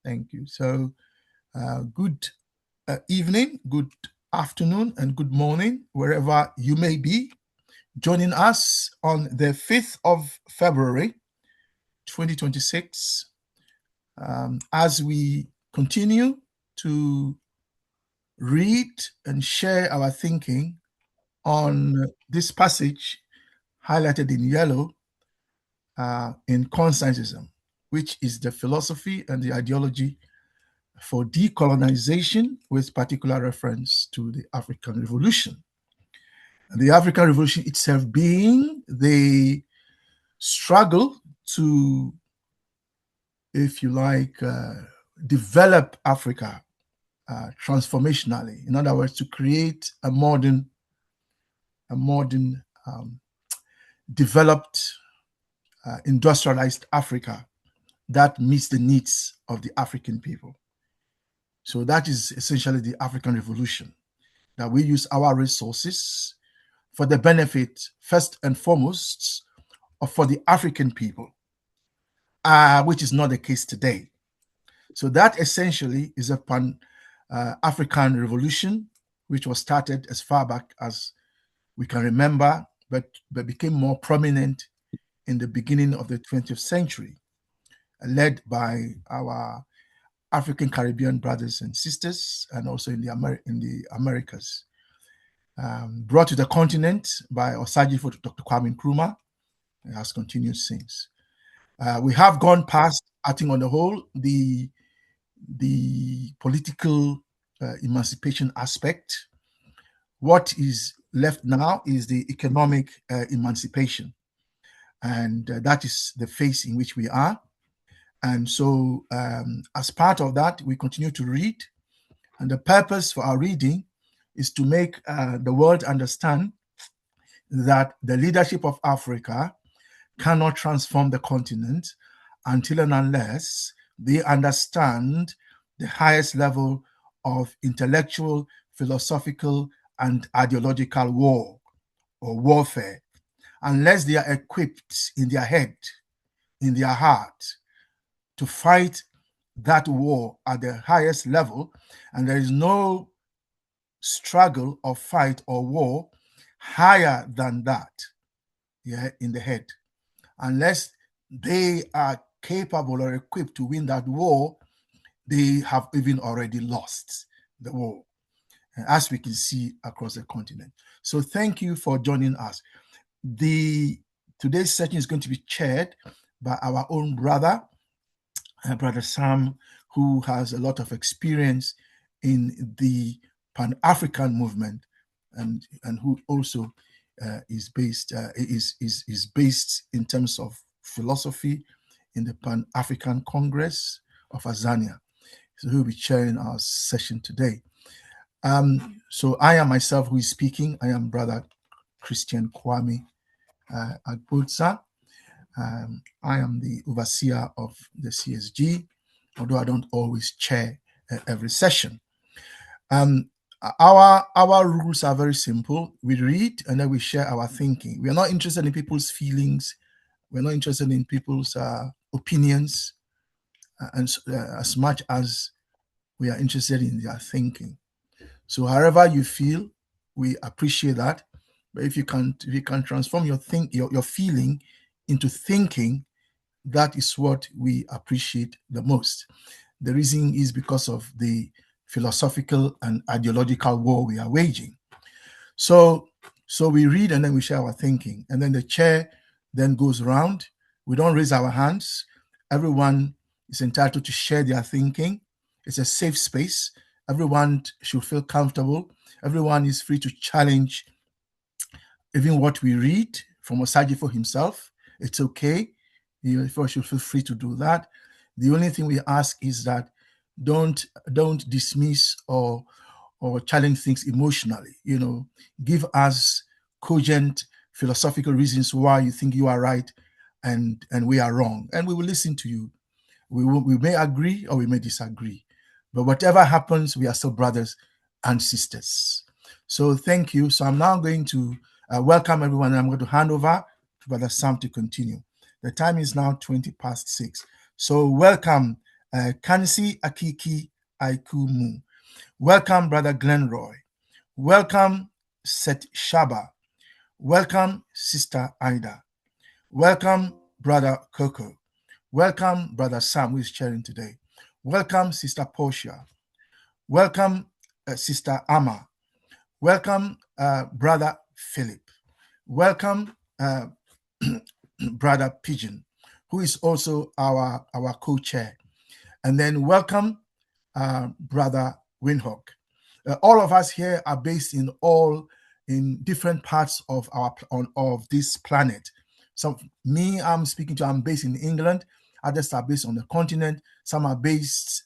Thank you. So, good evening, good afternoon, and good morning, wherever you may be, joining us on the 5th of February, 2026, as we continue to read and share our thinking on this passage highlighted in yellow in Consciencism, which is the philosophy and the ideology for decolonization, with particular reference to the African Revolution. And the African Revolution itself being the struggle to, if you like, develop Africa transformationally. In other words, to create a modern, developed, industrialized Africa that meets the needs of the African people. So that is essentially the African Revolution, that we use our resources for the benefit, first and foremost, for the African people, which is not the case today. So that essentially is a Pan-African revolution, which was started as far back as we can remember, but became more prominent in the beginning of the 20th century, led by our African Caribbean brothers and sisters, and also in the Americas. Brought to the continent by Osajifo Dr. Kwame Nkrumah, and has continued since. We have gone past, I think, on the whole, the political emancipation aspect. What is left now is the economic emancipation, and that is the phase in which we are. And so, as part of that, we continue to read, and the purpose for our reading is to make the world understand that the leadership of Africa cannot transform the continent until and unless they understand the highest level of intellectual, philosophical, and ideological war or warfare, unless they are equipped in their head, in their heart, to fight that war at the highest level, and there is no struggle or fight or war higher than that, in the head. Unless they are capable or equipped to win that war, they have even already lost the war, as we can see across the continent. So thank you for joining us. Today's session is going to be chaired by our own brother, Brother Sam, who has a lot of experience in the Pan-African movement, and who also is based in terms of philosophy in the Pan-African Congress of Azania. So he'll be chairing our session today. So I am myself who is speaking. I am Brother Christian Kwame Agbodza. I am the overseer of the CSG, although I don't always chair every session. Our rules are very simple. We read and then we share our thinking. We are not interested in people's feelings. We're not interested in people's opinions, and as much as we are interested in their thinking. So however you feel, we appreciate that. But if you can transform your feeling into thinking, that is what we appreciate the most. The reason is because of the philosophical and ideological war we are waging. So we read and then we share our thinking, and then the chair then goes around. We don't raise our hands. Everyone is entitled to share their thinking. It's a safe space. Everyone should feel comfortable. Everyone is free to challenge even what we read from Osajifo himself. It's okay. You should feel free to do that. The only thing we ask is that don't dismiss or challenge things emotionally. Give us cogent philosophical reasons why you think you are right and we are wrong, and we will listen to you. We may agree or we may disagree, but whatever happens, we are still brothers and sisters. So thank you. So I'm now going to welcome everyone, and I'm going to hand over to Brother Sam to continue. The time is now 6:20. So welcome, Kansi Akiki Aikumu. Welcome, Brother Glenroy. Welcome, Seth Shaba. Welcome, Sister Ida. Welcome, Brother Coco. Welcome, Brother Sam, who is sharing today. Welcome, Sister Portia. Welcome, Sister Amma. Welcome, Brother Philip. Welcome, Brother Pigeon, who is also our co-chair. And then welcome, Brother Windhoek. All of us here are based in different parts of this planet. So me, I'm based in England. Others are based on the continent. Some are based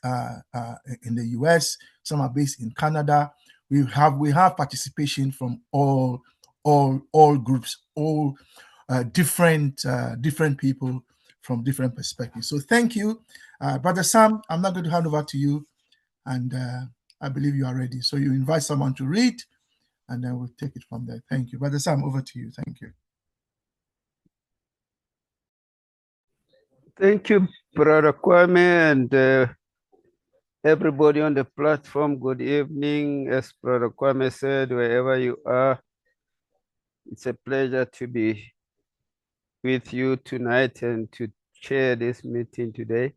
in the US. Some are based in Canada. We have participation from all groups, all different people from different perspectives. So thank you, Brother Sam. I'm not going to hand over to you, and I believe you are ready. So you invite someone to read, and then we'll take it from there. Thank you, Brother Sam. Over to you. Thank you. Thank you, Brother Kwame, and everybody on the platform. Good evening. As Brother Kwame said, wherever you are, it's a pleasure to be with you tonight and to chair this meeting today.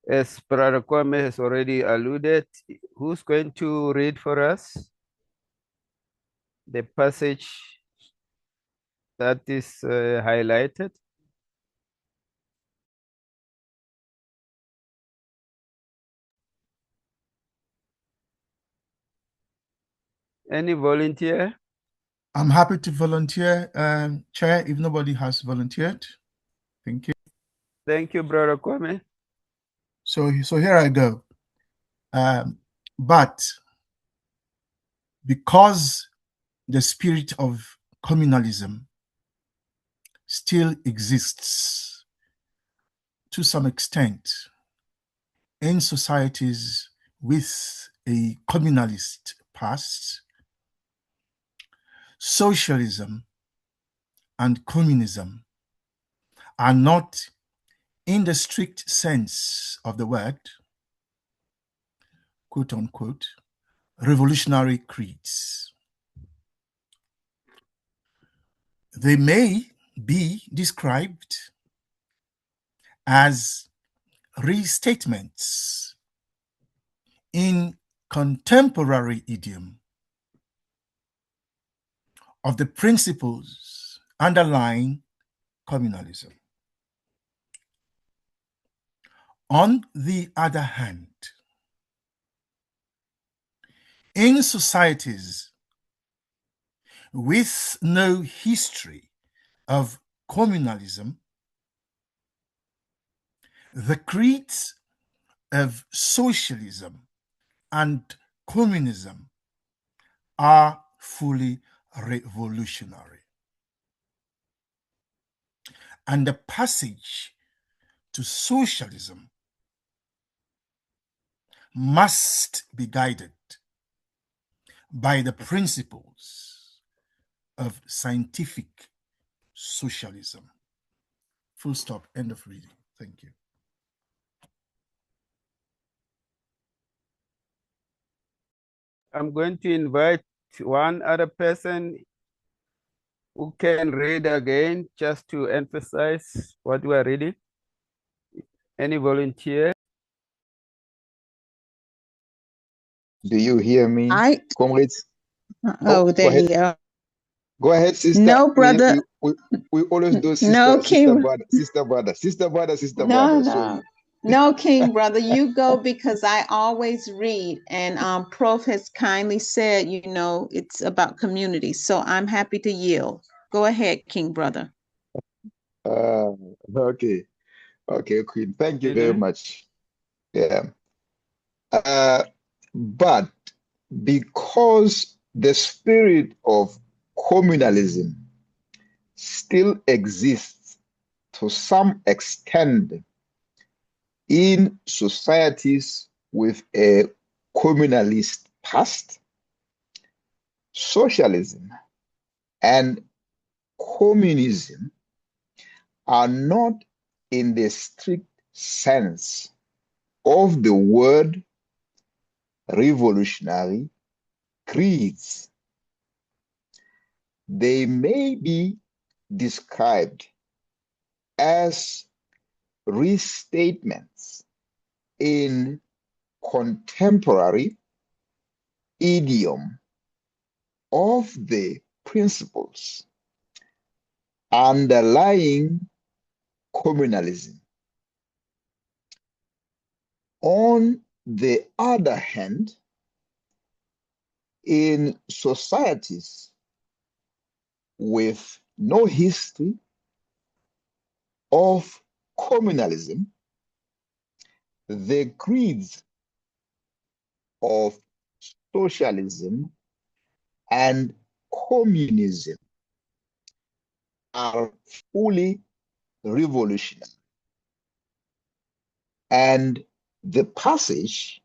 As Brother Kwame has already alluded, who's going to read for us the passage that is highlighted? Any volunteer? I'm happy to volunteer, Chair, if nobody has volunteered. Thank you. Thank you, Brother Kwame. So here I go. But because the spirit of communalism still exists to some extent in societies with a communalist past, socialism and communism are not, in the strict sense of the word, quote unquote, revolutionary creeds. They may be described as restatements in contemporary idiom of the principles underlying communalism. On the other hand, in societies with no history of communalism, the creeds of socialism and communism are fully revolutionary. And the passage to socialism must be guided by the principles of scientific socialism. Full stop. End of reading. Thank you. I'm going to invite one other person who can read again, just to emphasize what we are reading. Any volunteer? Do you hear me, comrades? Oh, there you go. Go ahead, sister. No, brother. We always do sister, no, King. sister, brother. No. No, King, brother, you go, because I always read, and Prof has kindly said, it's about community. So I'm happy to yield. Go ahead, King, brother. Okay, Queen. Thank you very much. Yeah. But because the spirit of communalism still exists to some extent in societies with a communalist past, socialism and communism are not in the strict sense of the word revolutionary creeds. They may be described as restatements in contemporary idiom of the principles underlying communalism. On the other hand, in societies with no history of communalism, the creeds of socialism and communism are fully revolutionary. And the passage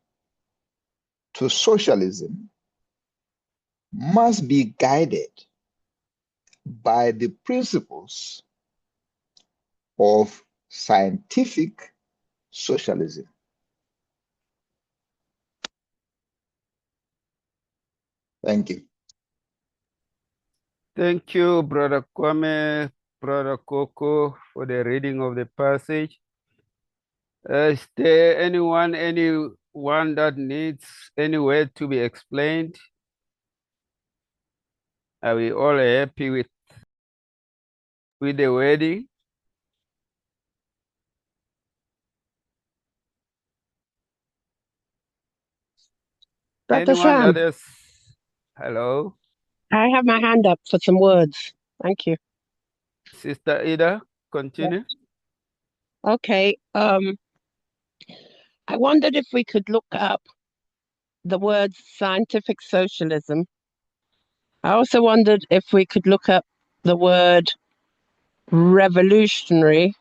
to socialism must be guided by the principles of scientific socialism. Thank you. Thank you, Brother Kwame, Brother Coco, for the reading of the passage. Is there anyone that needs any word to be explained? Are we all happy with the wording? Dr. Anyone Sam, that is, hello, I have my hand up for some words. Thank you. Sister Ida, continue. Okay. I wondered if we could look up the word scientific socialism. I also wondered if we could look up the word revolutionary.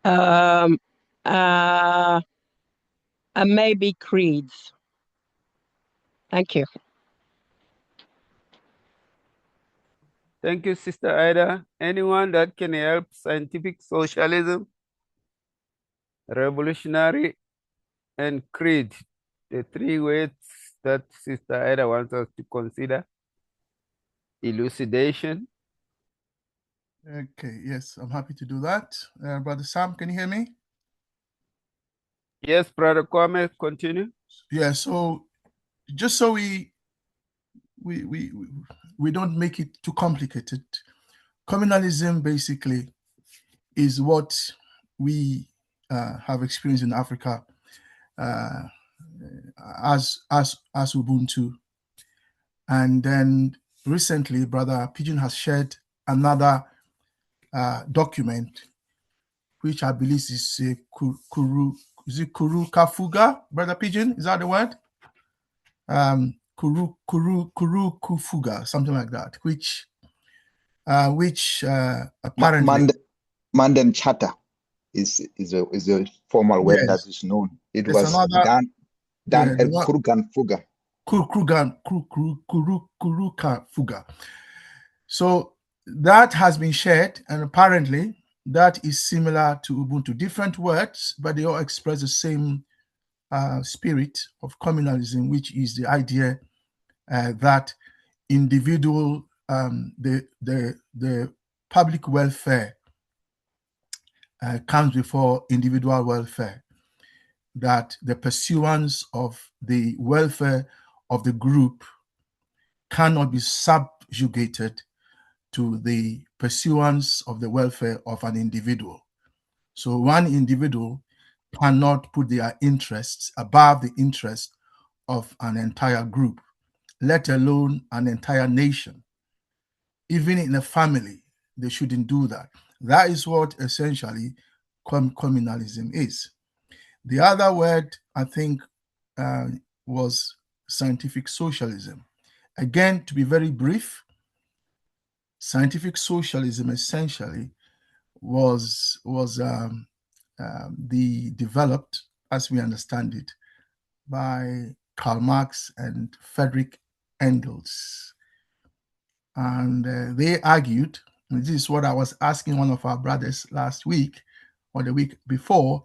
And maybe creeds. Thank you. Thank you, Sister Ida. Anyone that can help scientific socialism, revolutionary, and creed, the three words that Sister Ida wants us to consider. Elucidation. Okay, yes, I'm happy to do that. Brother Sam, can you hear me? Yes, Brother Kwame, continue. Yeah, so just so we don't make it too complicated, communalism basically is what we have experienced in Africa as Ubuntu. And then recently, Brother Pigeon has shared another document, which I believe is Kuru Kafuga, Brother Pigeon, is that the word? Kuru Kufuga, something like that, which apparently Mandan Charter is a formal word that is known. It There's was another, done at Kurukan Fuga. Kuruka Fuga. So that has been shared, and apparently that is similar to Ubuntu. Different words, but they all express the same spirit of communalism, which is the idea that individual, the public welfare comes before individual welfare, that the pursuance of the welfare of the group cannot be subjugated to the pursuance of the welfare of an individual. So one individual cannot put their interests above the interest of an entire group, let alone an entire nation. Even in a family, they shouldn't do that. That is what essentially communalism is. The other word, I think, was scientific socialism. Again, to be very brief, scientific socialism essentially was developed, as we understand it, by Karl Marx and Friedrich Engels. And they argued This is what I was asking one of our brothers last week or the week before,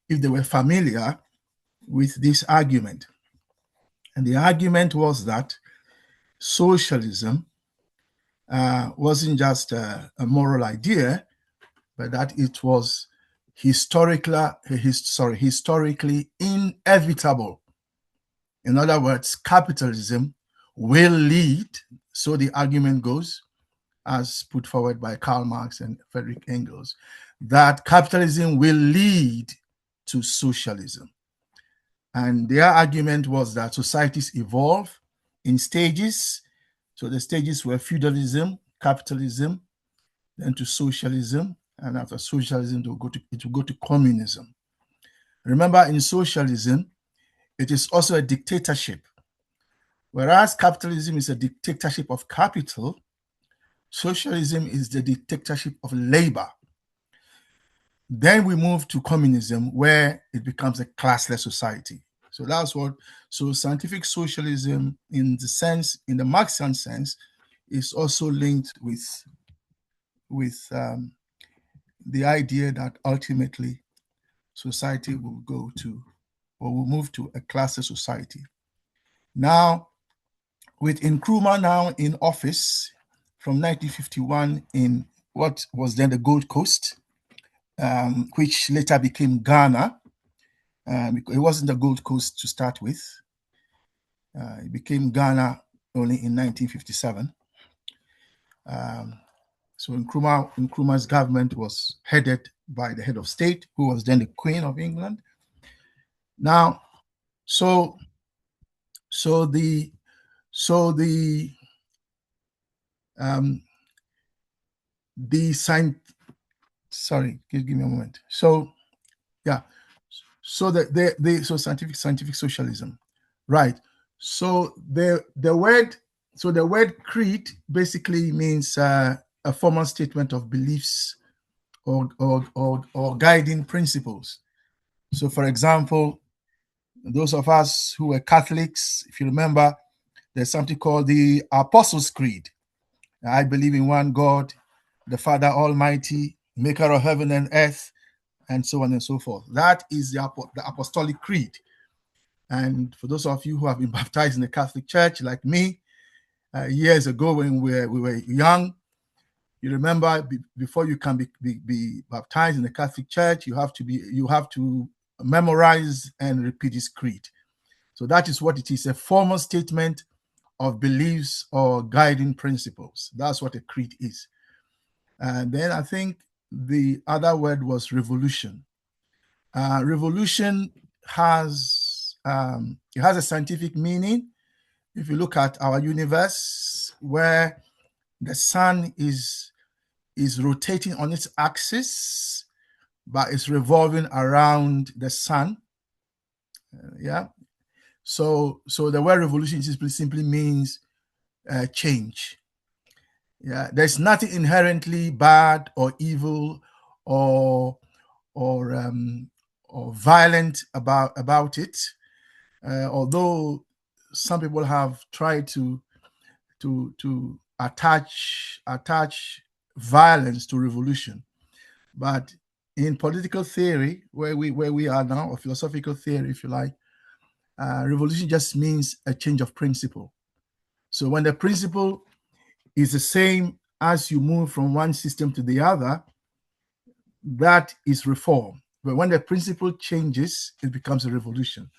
if they were familiar with this argument. And the argument was that socialism wasn't just a moral idea, but that it was historically inevitable. In other words, capitalism will lead, so the argument goes, as put forward by Karl Marx and Friedrich Engels, that capitalism will lead to socialism. And their argument was that societies evolve in stages. So the stages were feudalism, capitalism, then to socialism, and after socialism, it will go to communism. Remember, in socialism, it is also a dictatorship. Whereas capitalism is a dictatorship of capital, socialism is the dictatorship of labor. Then we move to communism, where it becomes a classless society. So that's what, so scientific socialism in the Marxian sense, is also linked with the idea that ultimately society will go to, or will move to a classless society. Now, with Nkrumah now in office from 1951 in what was then the Gold Coast, which later became Ghana. It wasn't the Gold Coast to start with. It became Ghana only in 1957. So Nkrumah's government was headed by the head of state, who was then the Queen of England. Now, sorry, give me a moment. So, yeah. So so scientific socialism, right? So the word creed basically means a formal statement of beliefs or guiding principles. So, for example, those of us who were Catholics, if you remember, there's something called the Apostles' Creed. I believe in one God, the Father Almighty, maker of heaven and earth, and so on and so forth. That is the Apostolic Creed. And for those of you who have been baptized in the Catholic Church, like me, years ago when we were young, you remember before you can be baptized in the Catholic Church, you have to memorize and repeat this creed. So that is what it is, a formal statement of beliefs or guiding principles. That's what a creed is. And then I think the other word was revolution. Revolution has a scientific meaning. If you look at our universe, where the sun is rotating on its axis, but it's revolving around the sun. So the word revolution simply means change. Yeah, there's nothing inherently bad or evil or violent about it. Although some people have tried to attach violence to revolution, but in political theory, where we are now, or philosophical theory, if you like, revolution just means a change of principle. So when the principle is the same as you move from one system to the other, that is reform. But when the principle changes, it becomes a revolution.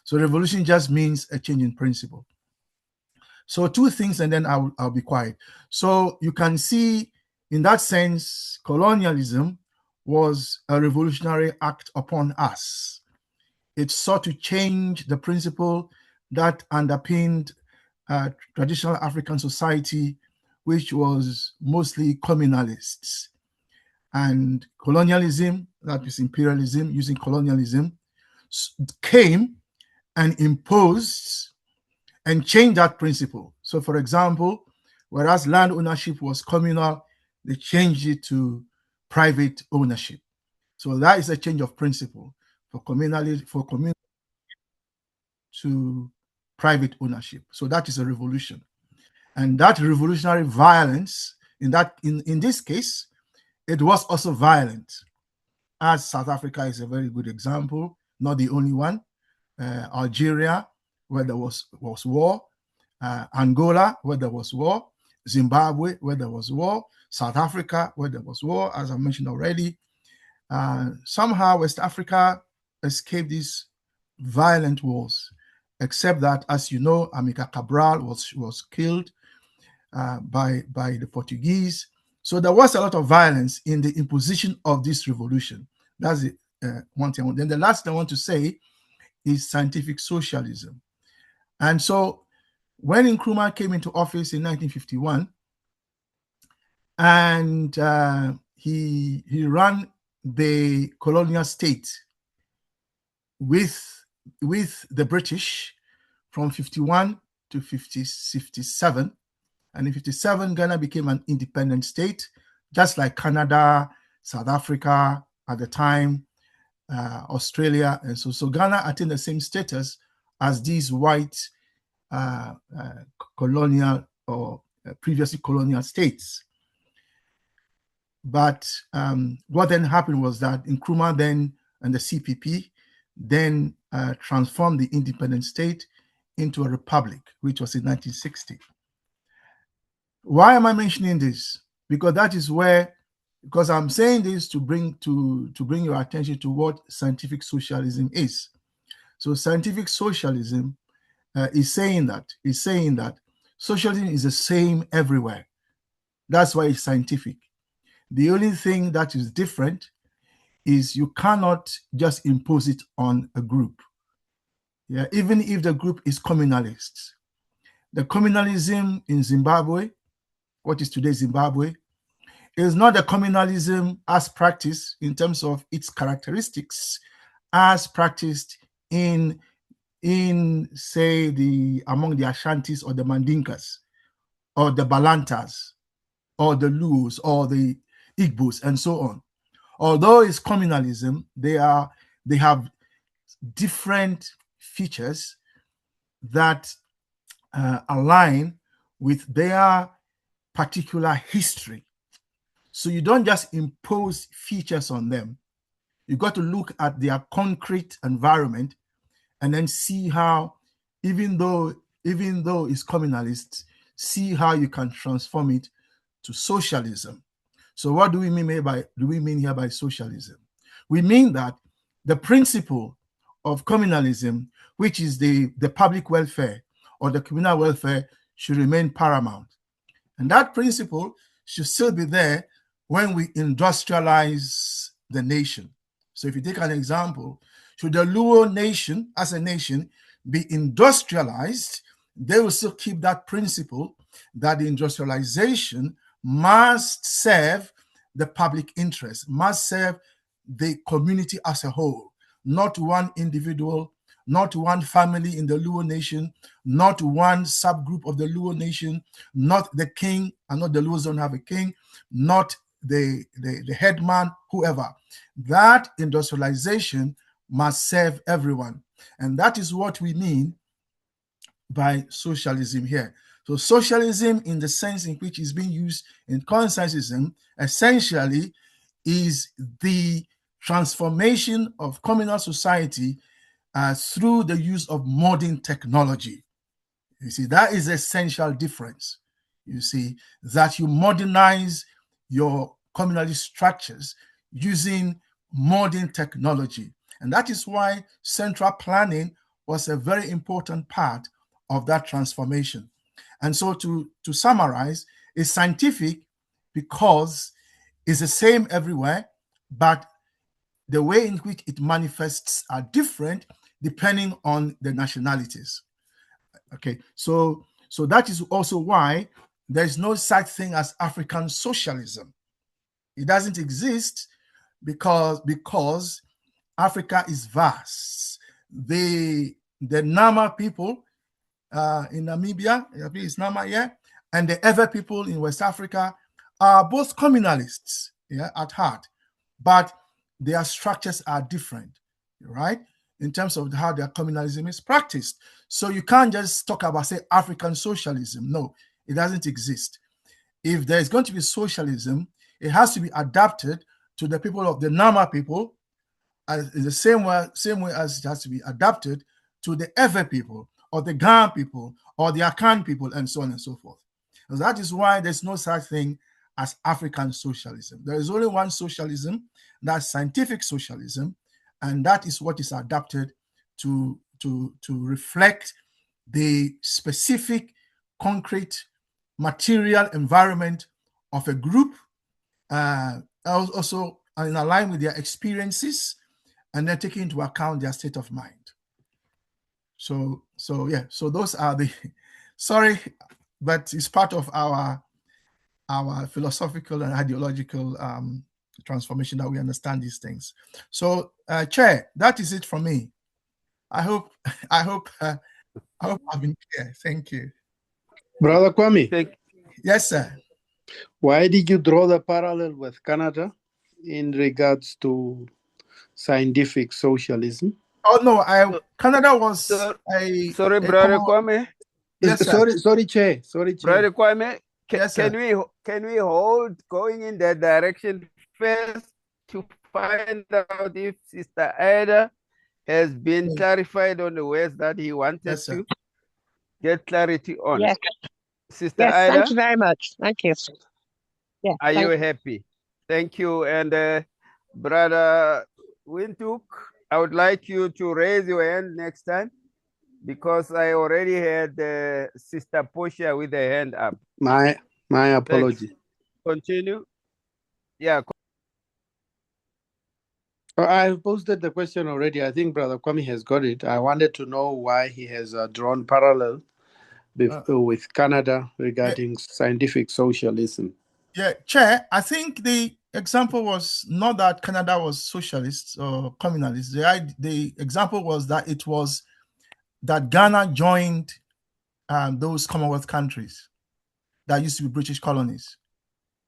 So revolution just means a change in principle. So two things, and then I'll be quiet. So you can see, in that sense, colonialism was a revolutionary act upon us. It sought to change the principle that underpinned traditional African society, which was mostly communalists. And colonialism, that is imperialism, using colonialism, came and imposed and changed that principle. So, for example, whereas land ownership was communal, they changed it to private ownership. So that is a change of principle for communal to private ownership. So that is a revolution. And that revolutionary violence in this case, it was also violent, as South Africa is a very good example, not the only one. Algeria, where there was war, Angola, where there was war, Zimbabwe, where there was war, South Africa, where there was war, as I mentioned already. Somehow West Africa escaped these violent wars, except that, as you know, Amilcar Cabral was killed by the Portuguese. So there was a lot of violence in the imposition of this revolution. That's one thing. Then the last thing I want to say is scientific socialism. And so when Nkrumah came into office in 1951, and he ran the colonial state with the British from 51 to 57. And in 57, Ghana became an independent state, just like Canada, South Africa at the time, Australia. And so Ghana attained the same status as these white colonial or previously colonial states. But what then happened was that Nkrumah then and the CPP then transformed the independent state into a republic, which was in 1960. Why am I mentioning this? Because that is because I'm saying this to bring your attention to what scientific socialism is. So scientific socialism is saying that socialism is the same everywhere. That's why it's scientific. The only thing that is different is you cannot just impose it on a group. Yeah, even if the group is communalist. The communalism in Zimbabwe, what is today Zimbabwe, is not the communalism as practiced in terms of its characteristics as practiced in say among the Ashantis or the Mandinkas or the Balantas or the Luos or the Igbos and so on. Although it's communalism, they have different features that align with their particular history. So you don't just impose features on them. You got to look at their concrete environment and then see how, even though it's communalist, see how you can transform it to socialism. So what do we mean here by socialism? We mean that the principle of communalism, which is the public welfare or the communal welfare, should remain paramount. And that principle should still be there when we industrialize the nation. So if you take an example, should the Luo nation as a nation be industrialized, they will still keep that principle that the industrialization must serve the public interest, must serve the community as a whole, not one individual, not one family in the Luo nation, not one subgroup of the Luo nation, not the king, and not the Luos don't have a king, not the headman, whoever. That industrialization must serve everyone. And that is what we mean by socialism here. So socialism, in the sense in which is being used in Consciencism, essentially is the transformation of communal society through the use of modern technology. You see, that is the essential difference. You see, that you modernize your communalist structures using modern technology. And that is why central planning was a very important part of that transformation. And so to summarize, it's scientific because it's the same everywhere, but the way in which it manifests are different depending on the nationalities. Okay, so that is also why there's no such thing as African socialism. It doesn't exist because Africa is vast. The Nama people in Namibia, it's Nama, yeah, and the Ewe people in West Africa are both communalists, yeah, at heart, but their structures are different, right, in terms of how their communalism is practiced. So you can't just talk about, say, African socialism. No, it doesn't exist. if there is going to be socialism, it has to be adapted to the people of the Nama people, in the same way as it has to be adapted to the Ewe people, or the Gan people, or the Akan people, and so on and so forth. And that is why there's no such thing as African socialism. There is only one socialism, that's scientific socialism, and that is what is adapted to reflect the specific, concrete, material environment of a group, also in line with their experiences, and then taking into account their state of mind. So those are the, sorry, but it's part of our philosophical and ideological transformation that we understand these things. So, Chair, that is it from me. I hope I've been clear. Thank you. Brother Kwame. Yes, sir. Why did you draw the parallel with Canada in regards to scientific socialism? Oh no, Canada was sorry, Brother Kwame. Yes, sir. Sorry, Chair. Yes, Brother Kwame, sir. can we hold going in that direction first to find out if Sister Ida has been clarified on the words that he wanted to get clarity on? Yes. Sister Ida, thank you very much. Thank you. Yeah. Are you happy? Thank you. And Brother Windhoek, I would like you to raise your hand next time, because I already had Sister Portia with her hand up. My apology. Thanks. Continue. Yeah. I've posted the question already. I think Brother Kwame has got it. I wanted to know why he has drawn parallel with Canada regarding scientific socialism. Yeah, Chair, I think the example was not that Canada was socialist or communalist. The example was that it was that Ghana joined those Commonwealth countries that used to be British colonies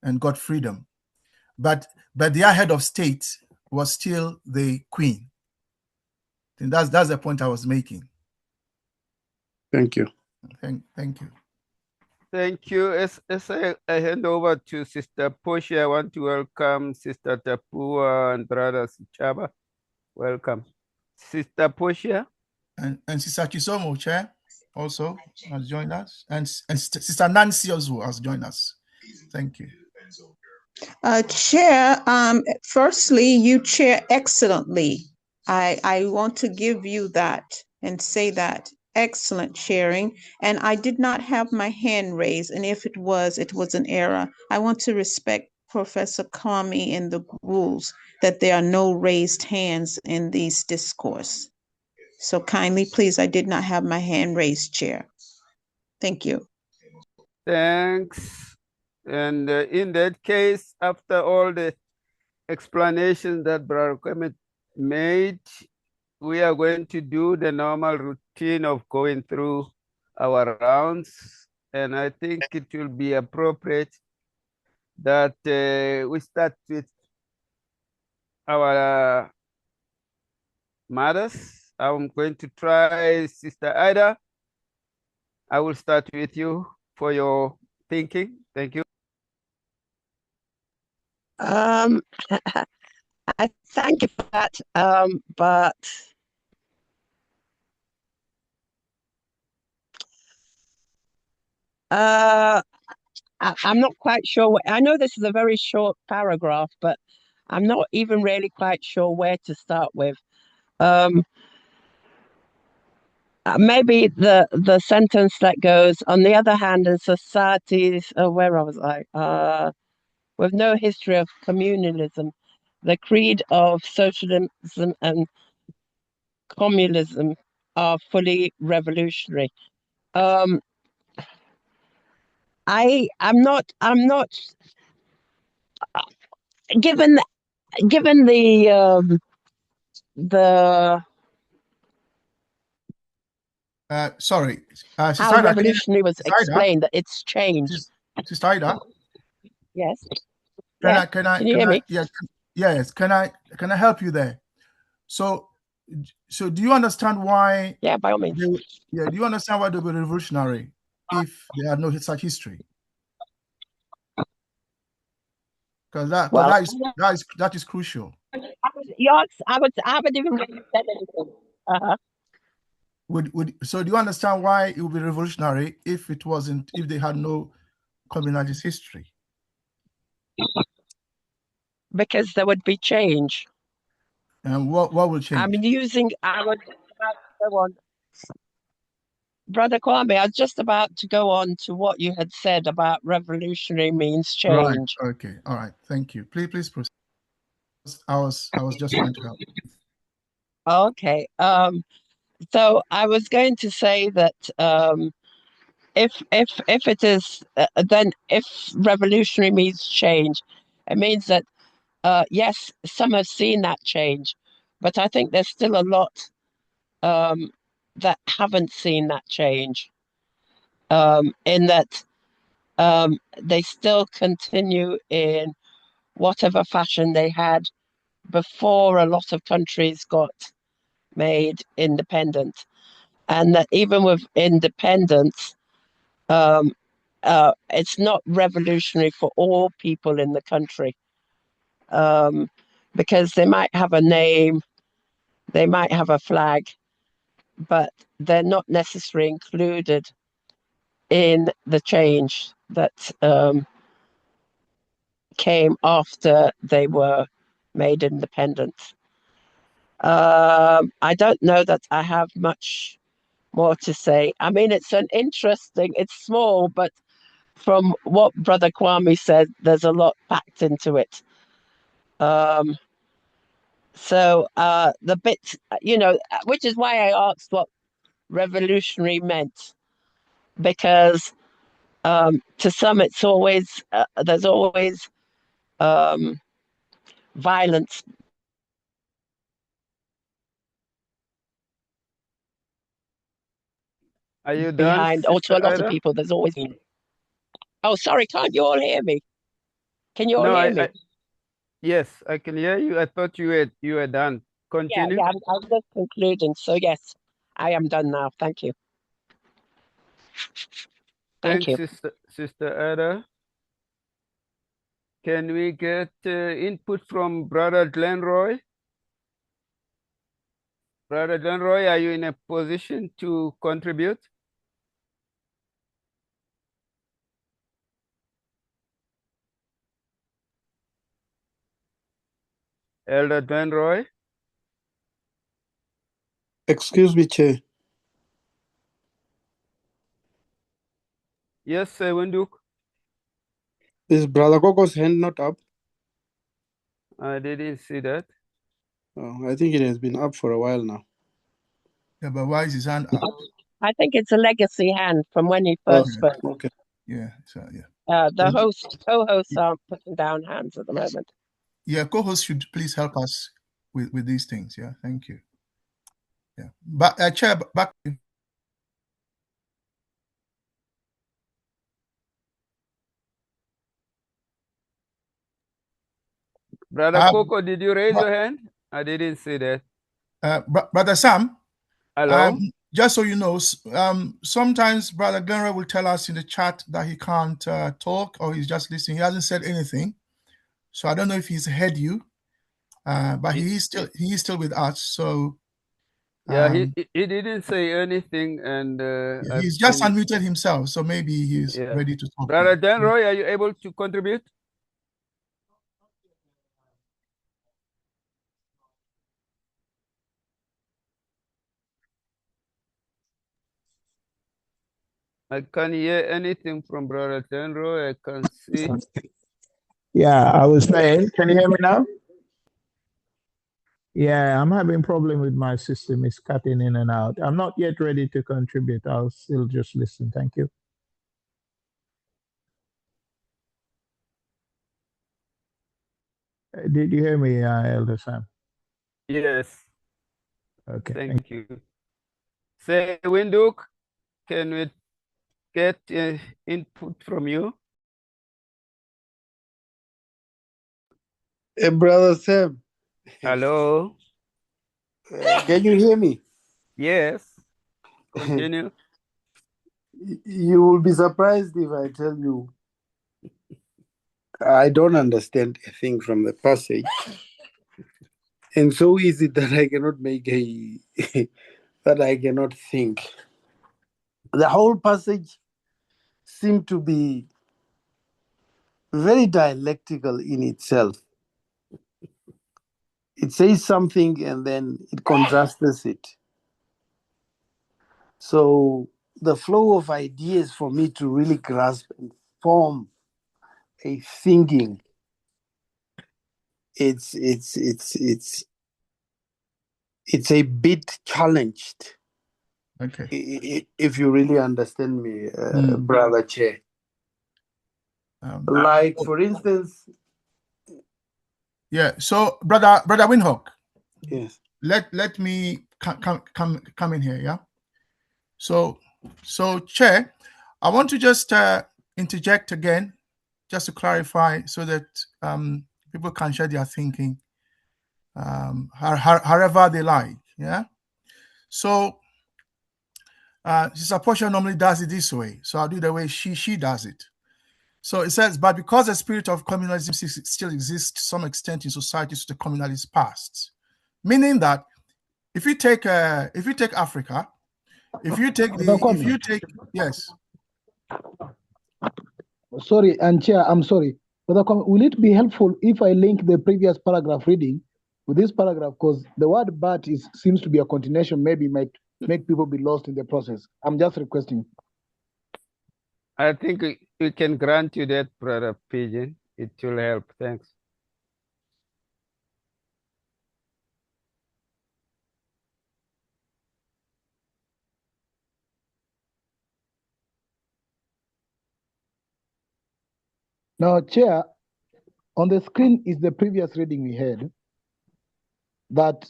and got freedom. But their head of state was still the Queen. And that's the point I was making. Thank you. Thank you. Thank you. As I hand over to Sister Portia, I want to welcome Sister Tapua and Brother Sichaba. Welcome. Sister Portia. And Sister Chisomo, Chair, also has joined us. And Sister Nancy also has joined us. Thank you. Chair, firstly, you chair excellently. I want to give you that and say that. Excellent sharing. And I did not have my hand raised. And if it was an error. I want to respect Professor Kwame in the rules that there are no raised hands in these discourse. So kindly, please, I did not have my hand raised, Chair. Thank you. Thanks. And in that case, after all the explanations that Brother Kwame made, we are going to do the normal routine of going through our rounds. And I think it will be appropriate that we start with our mothers. I'm going to try Sister Ida. I will start with you for your thinking. Thank you. I thank you for that, but I'm not quite sure. I know this is a very short paragraph, but I'm not even really quite sure where to start with. Maybe the sentence that goes, on the other hand, in societies, where was I? With no history of communalism, the creed of socialism and communism are fully revolutionary. I'm not given the sorry, how revolutionary was explained, that it's changed. Sister Ida? Yes. Can you hear me? Yes. Can I help you there? So do you understand why? Yeah, by all means. Do you understand why they were revolutionary if they had no such history? Because Well, that is crucial. I haven't even really said anything. So do you understand why it would be revolutionary if they had no communalist history? Because there would be change. And what will change? I would go on. Brother Kwame, I was just about to go on to what you had said about revolutionary means change. Right. Okay. All right. Thank you. Please proceed. I was just trying to help. Okay. So I was going to say that if it is then if revolutionary means change, it means that yes, some have seen that change, but I think there's still a lot that haven't seen that change. In that they still continue in whatever fashion they had before a lot of countries got made independent. And that even with independence, it's not revolutionary for all people in the country, because they might have a name, they might have a flag, but they're not necessarily included in the change that came after they were made independent. I don't know that I have much more to say. I mean, it's small, but from what Brother Kwame said, there's a lot packed into it. So the bit, which is why I asked what revolutionary meant, because to some it's always there's always violence Are you behind, done, or to a lot of Sister people, there's always been. Oh, sorry, can't you all hear me? Can you all hear me? Yes, I can hear you. I thought you were done. Continue. Yeah, I'm just concluding. So yes, I am done now. Thank you. Thank Thanks, you. Sister Ada. Can we get input from Brother Glenroy? Brother Glenroy, are you in a position to contribute? Elder Glenroy? Excuse me, Chair. Yes, Winduk. Is Brother Gogo's hand not up? I didn't see that. Oh, I think it has been up for a while now. Yeah, but why is his hand up? I think it's a legacy hand from when he first spoke. Okay. Yeah. So yeah. The co-hosts aren't putting down hands at the moment. Yeah, co-hosts should please help us with these things. Yeah, thank you. Yeah, but Chair, back. Brother Coco, did you raise your hand? I didn't see that. Brother Sam. Hello. Just so you know, sometimes Brother Glenroy will tell us in the chat that he can't talk or he's just listening. He hasn't said anything, so I don't know if he's heard you, but he is still with us. So yeah, he didn't say anything, and he's just unmuted himself. So maybe he's ready to talk. Brother Glenroy, are you able to contribute? I can't hear anything from Brother Glenroy. I can see. Yeah, I was saying, can you hear me now? Yeah, I'm having problem with my system. It's cutting in and out. I'm not yet ready to contribute. I'll still just listen. Thank you. Did you hear me, Elder Sam? Yes. Okay. Thank you. Say, Winduk, can we get input from you? Brother Sam. Hello. Can you hear me? Yes. Continue. You will be surprised if I tell you I don't understand a thing from the passage. And so is it that I cannot make a that I cannot think. The whole passage seemed to be very dialectical in itself. It says something and then it contrasts it. So the flow of ideas for me to really grasp and form a thinking, it's a bit challenged. Okay. If you really understand me, Brother Chair. Like, for instance. Yeah. So, brother Windhoek. Yes. Let me come in here. Yeah. So Chair, I want to just interject again, just to clarify, so that people can share their thinking however they like. Yeah. So Sister Portia normally does it this way, so I'll do the way she does it. So it says, but because the spirit of communalism still exists to some extent in societies to the communalist past, meaning that if you take Africa, if you take yes. Sorry, and Chair, I'm sorry. Will it be helpful if I link the previous paragraph reading with this paragraph? Because the word but seems to be a continuation, maybe might make people be lost in the process. I'm just requesting. I think we can grant you that, Brother Pigeon. It will help. Thanks. Now, Chair, on the screen is the previous reading we had. That,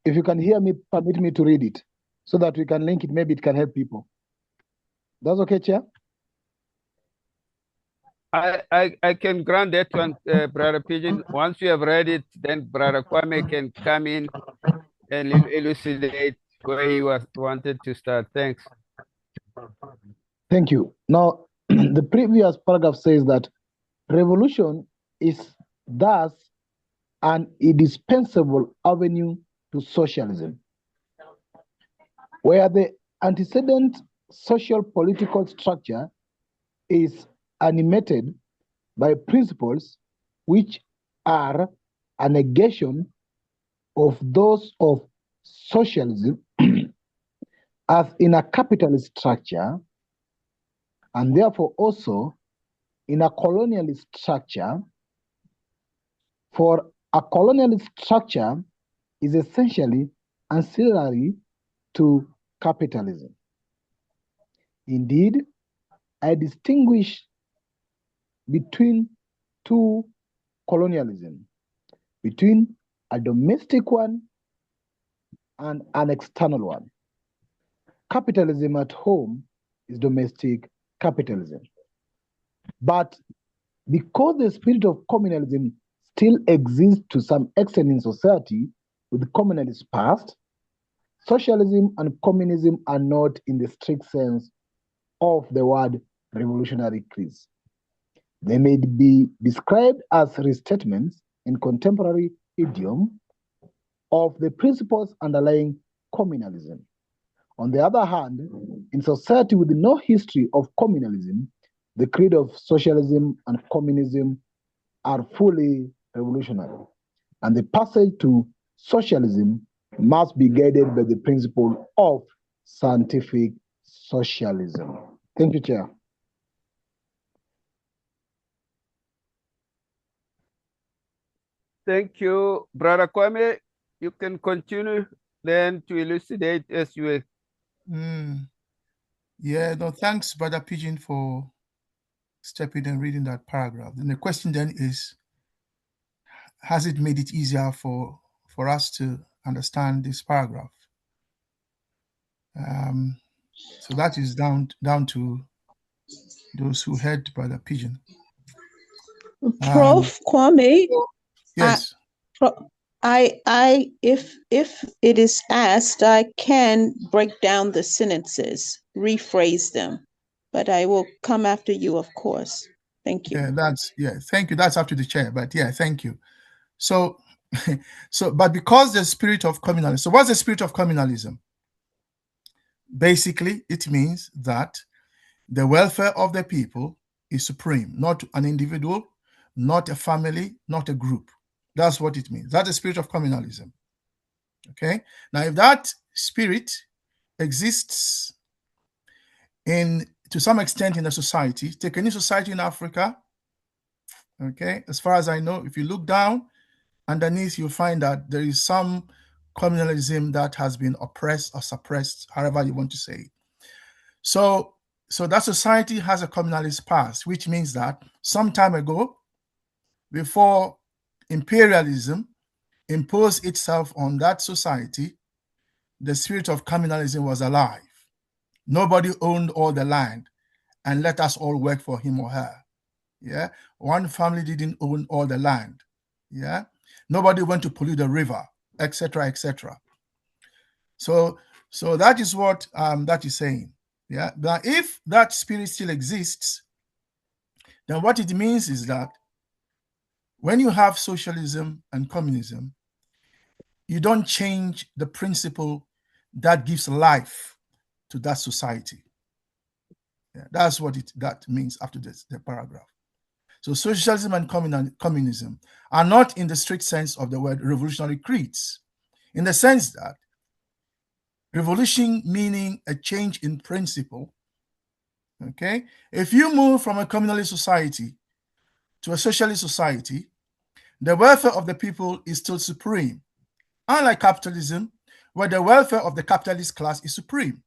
if you can hear me, permit me to read it so that we can link it. Maybe it can help people. That's okay, Chair? I can grant that one, Brother Pigeon. Once you have read it, then Brother Kwame can come in and elucidate where he wanted to start. Thanks. Thank you. Now, the previous paragraph says that revolution is thus an indispensable avenue to socialism, where the antecedent social political structure is animated by principles which are a negation of those of socialism as in a capitalist structure, and therefore also in a colonialist structure. For a colonialist structure is essentially ancillary to capitalism. Indeed, I distinguish between two colonialism, between a domestic one and an external one. Capitalism at home is domestic capitalism. But because the spirit of communalism still exists to some extent in society with the communalist past, socialism and communism are not in the strict sense of the word revolutionary creeds. They may be described as restatements in contemporary idiom of the principles underlying communalism. On the other hand, in society with no history of communalism, the creed of socialism and communism are fully revolutionary, and the passage to socialism must be guided by the principle of scientific socialism. Thank you, Chair. Thank you, Brother Kwame. You can continue then to elucidate as you Yeah, no, thanks, Brother Pigeon, for stepping and reading that paragraph. And the question then is, has it made it easier for us to understand this paragraph? So that is down to those who heard Brother Pigeon. Prof. Kwame. Yes. If it is asked, I can break down the sentences, rephrase them, but I will come after you, of course. Thank you. Thank you. That's up to the chair, but yeah, thank you. So, but because the spirit of communalism, so what's the spirit of communalism? Basically, it means that the welfare of the people is supreme, not an individual, not a family, not a group. That's what it means. That's the spirit of communalism. Okay. Now, if that spirit exists to some extent in a society, take any society in Africa, okay, as far as I know, if you look down underneath, you'll find that there is some communalism that has been oppressed or suppressed, however you want to say it. So that society has a communalist past, which means that some time ago, before imperialism imposed itself on that society, the spirit of communalism was alive. Nobody owned all the land and let us all work for him or her. Yeah. One family didn't own all the land. Yeah. Nobody went to pollute the river, etc., etc. So that is what that is saying. Yeah. But if that spirit still exists, then what it means is that when you have socialism and communism, you don't change the principle that gives life to that society. Yeah, that's what that means after the paragraph. So socialism and communism are not in the strict sense of the word revolutionary creeds, in the sense that revolution meaning a change in principle. Okay, if you move from a communalist society to a socialist society, the welfare of the people is still supreme, unlike capitalism, where the welfare of the capitalist class is supreme.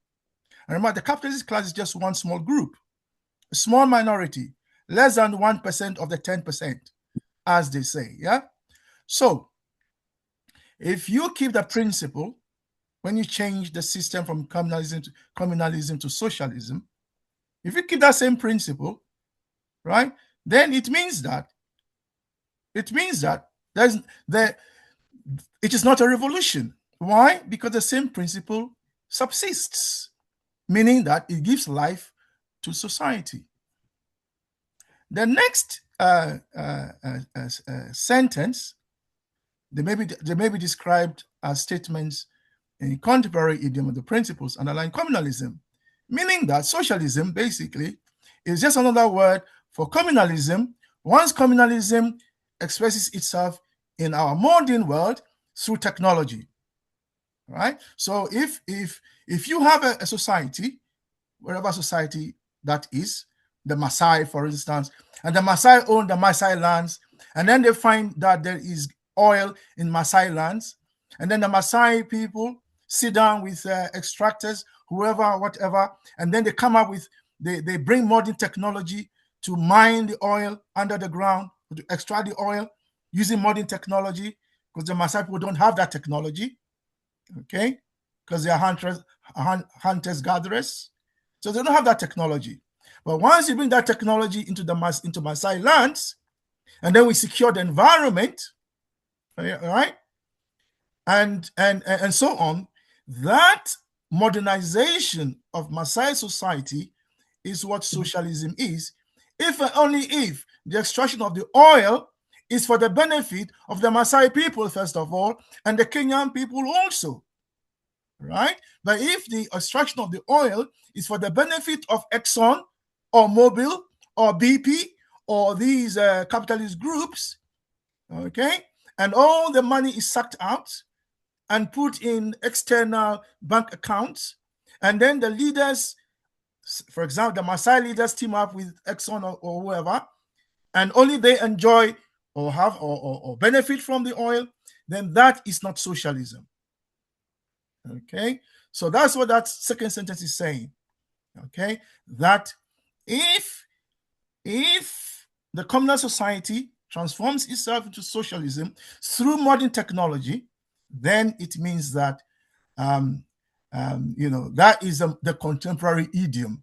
And remember, the capitalist class is just one small group, a small minority, less than 1% of the 10%, as they say. Yeah. So if you keep the principle, when you change the system from communalism to socialism, if you keep that same principle, right, then it means that it is not a revolution. Why? Because the same principle subsists, meaning that it gives life to society. The next sentence, they may be described as statements in contemporary idiom of the principles underlying communalism, meaning that socialism basically is just another word for communalism, once communalism expresses itself in our modern world through technology. Right? So if you have a society, wherever society that is, the Maasai, for instance, and the Maasai own the Maasai lands, and then they find that there is oil in Maasai lands, and then the Maasai people sit down with extractors, whoever, whatever, and then they come up with, they bring modern technology to mine the oil under the ground, to extract the oil using modern technology, because the Maasai people don't have that technology, okay, because they are hunters, gatherers, so they don't have that technology. But once you bring that technology into Maasai lands, and then we secure the environment, right, and so on, that modernization of Maasai society is what socialism is, if and only if the extraction of the oil is for the benefit of the Maasai people, first of all, and the Kenyan people also, right? But if the extraction of the oil is for the benefit of Exxon or Mobil or BP or these capitalist groups, okay, and all the money is sucked out and put in external bank accounts, and then the leaders, for example, the Maasai leaders team up with Exxon or whoever, and only they enjoy or have or benefit from the oil, then that is not socialism. Okay, so that's what that second sentence is saying. Okay, that if the communal society transforms itself into socialism through modern technology, then it means that that is the contemporary idiom.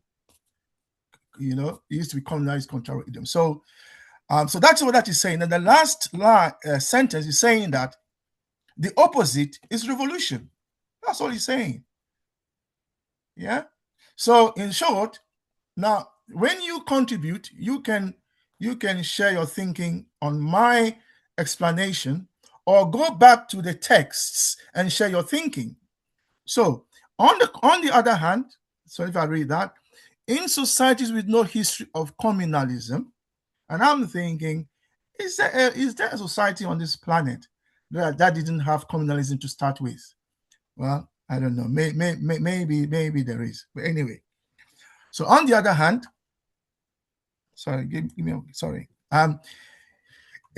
It used to be communalized contemporary idiom. So that's what that is saying. And the last sentence is saying that the opposite is revolution. That's all he's saying. Yeah. So in short, now when you contribute, you can you can share your thinking on my explanation, or go back to the texts and share your thinking. So on the other hand, so if I read that, in societies with no history of communalism, and I'm thinking, is there a society on this planet that didn't have communalism to start with? Well, I don't know. Maybe there is. But anyway, so on the other hand, sorry, give me sorry.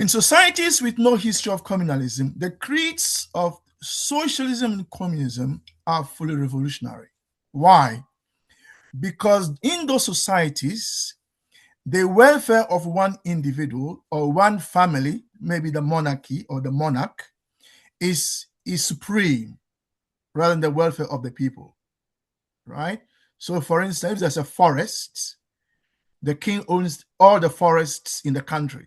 In societies with no history of communalism, the creeds of socialism and communism are fully revolutionary. Why? Because in those societies, the welfare of one individual or one family, maybe the monarchy or the monarch, is supreme rather than the welfare of the people, right? So for instance, if there's a forest, the king owns all the forests in the country.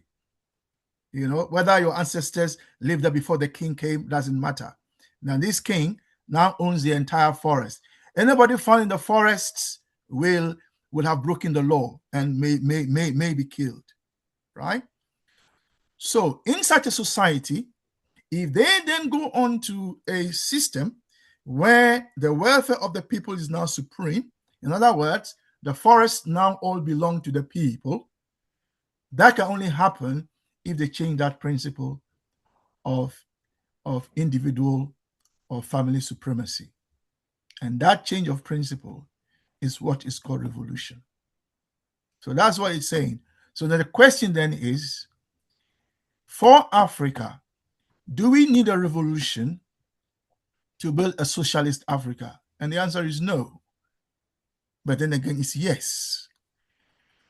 You know, whether your ancestors lived there before the king came, doesn't matter. Now this king now owns the entire forest. Anybody found in the forests will have broken the law and may be killed, right? So in such a society, if they then go on to a system where the welfare of the people is now supreme, in other words, the forests now all belong to the people, that can only happen if they change that principle of individual or family supremacy. And that change of principle is what is called revolution. So that's what it's saying. So then the question then is, for Africa, do we need a revolution to build a socialist Africa? And the answer is no. But then again, it's yes.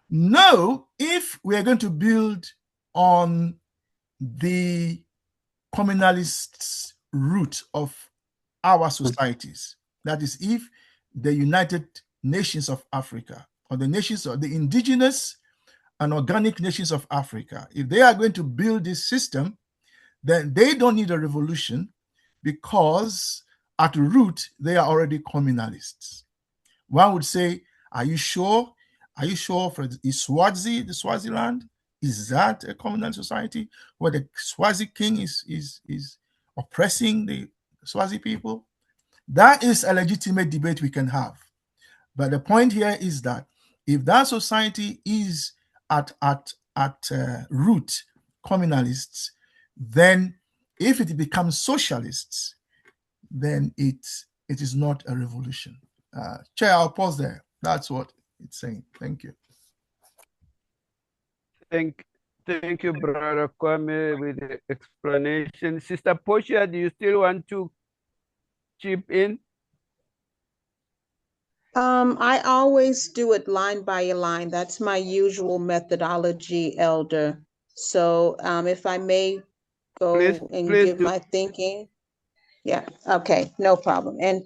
No, if we are going to build on the communalist root of our societies, that is, if the United Nations of Africa, or the nations of the indigenous and organic nations of Africa, if they are going to build this system, then they don't need a revolution, because at root, they are already communalists. One would say, are you sure? Are you sure for the Swaziland? Is that a communal society where the Swazi king is oppressing the Swazi people? That is a legitimate debate we can have. But the point here is that if that society is at root communalists, then if it becomes socialists, then it is not a revolution. Chair, I'll pause there. That's what it's saying. Thank you. Thank you, Brother Kwame, with the explanation. Sister Portia, do you still want to chip in? I always do it line by line. That's my usual methodology, Elder. So if I may go and give my thinking. Yeah, okay, no problem. And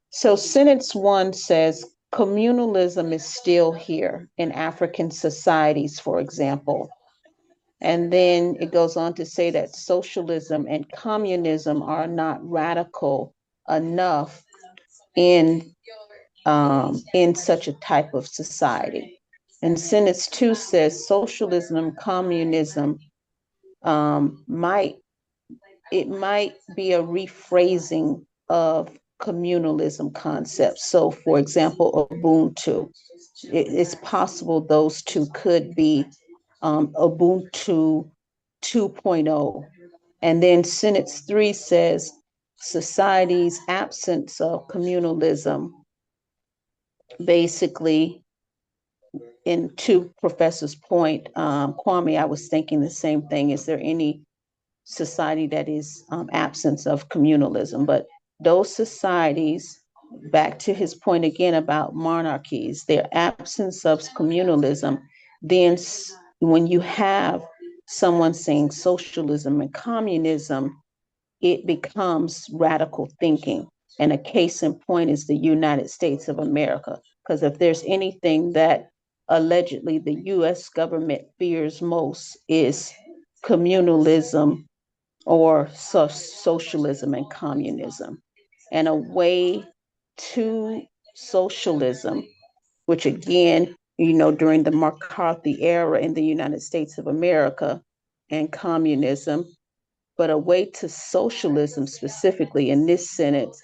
so sentence 1 says, communalism is still here in African societies, for example. And then it goes on to say that socialism and communism are not radical enough in such a type of society. And sentence 2 says socialism and communism might be a rephrasing of communalism concepts. So, for example, Ubuntu. It's possible those two could be Ubuntu 2.0. And then sentence 3 says society's absence of communalism. Basically, in to Professor's point, Kwame, I was thinking the same thing. Is there any society that is absence of communalism? But those societies, back to his point again about monarchies, their absence of communalism, then when you have someone saying socialism and communism, it becomes radical thinking. And a case in point is the United States of America. Because if there's anything that allegedly the US government fears most is communalism or socialism and communism. And a way to socialism, which again during the McCarthy era in the United States of America and communism, but a way to socialism specifically in this sentence,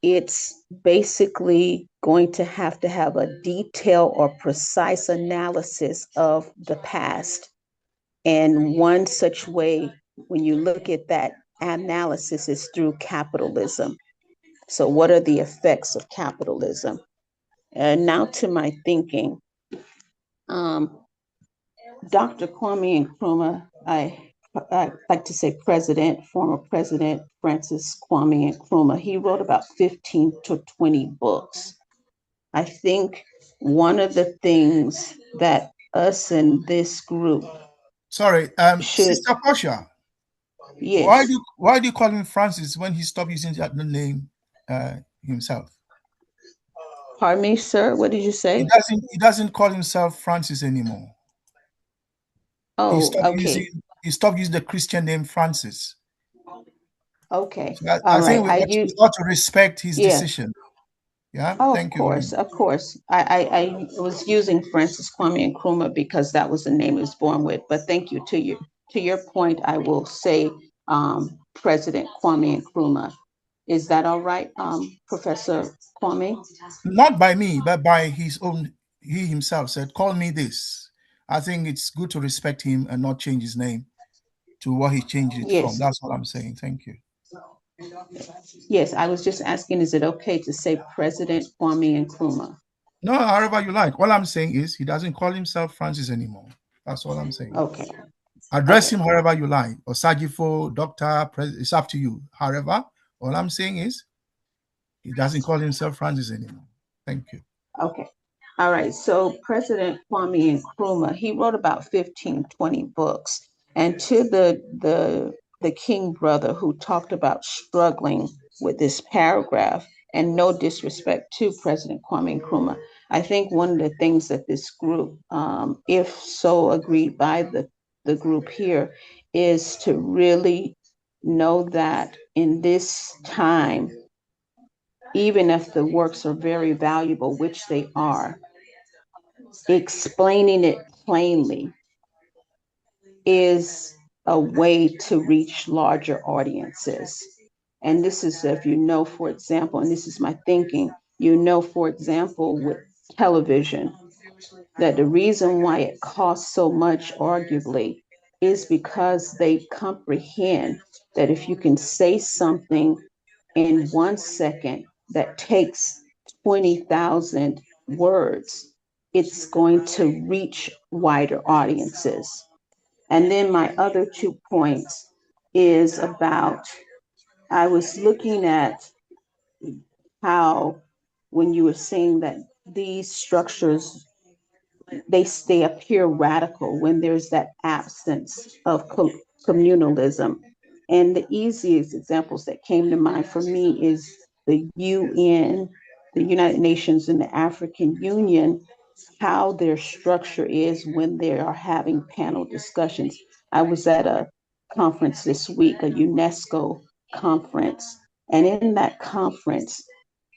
it's basically going to have a detailed or precise analysis of the past. And one such way, when you look at that analysis, is through capitalism. So what are the effects of capitalism? And now to my thinking. Dr. Kwame Nkrumah, I like to say former President Francis Kwame Nkrumah, he wrote about 15 to 20 books. I think one of the things that us in this group Sister Portia. Yes. Why do you call him Francis when he stopped using that name himself? Pardon me, sir. What did you say? He doesn't call himself Francis anymore. Oh, he stopped using the Christian name Francis. Okay. So I think we ought to respect his decision. Yeah. Oh, Thank you. Of course. I was using Francis Kwame Nkrumah because that was the name he was born with. But thank you. To your point, I will say President Kwame Nkrumah. Is that all right, Professor Kwame? Not by me, but by his own. He himself said, "Call me this." I think it's good to respect him and not change his name to what he changed it from. That's what I'm saying. Thank you. Yes, I was just asking, is it okay to say President Kwame Nkrumah? No, however you like. All I'm saying is he doesn't call himself Francis anymore. That's all I'm saying. Okay. Address him however you like. Or Sajifo, Doctor, it's up to you. However, all I'm saying is he doesn't call himself Francis anymore. Thank you. Okay. All right. So President Kwame Nkrumah, he wrote about 15, 20 books. And to the King brother who talked about struggling with this paragraph, and no disrespect to President Kwame Nkrumah, I think one of the things that this group, if so agreed by the group here, is to really know that in this time, even if the works are very valuable, which they are, explaining it plainly is a way to reach larger audiences. And this is, if you know, for example, and this is my thinking, for example, with television, that the reason why it costs so much, arguably, is because they comprehend that if you can say something in 1 second that takes 20,000 words, it's going to reach wider audiences. And then my other 2 points is about, I was looking at how when you were saying that these structures, they appear radical when there's that absence of communalism. And the easiest examples that came to mind for me is the UN, the United Nations, and the African Union, how their structure is when they are having panel discussions. I was at a conference this week, a UNESCO conference, and in that conference,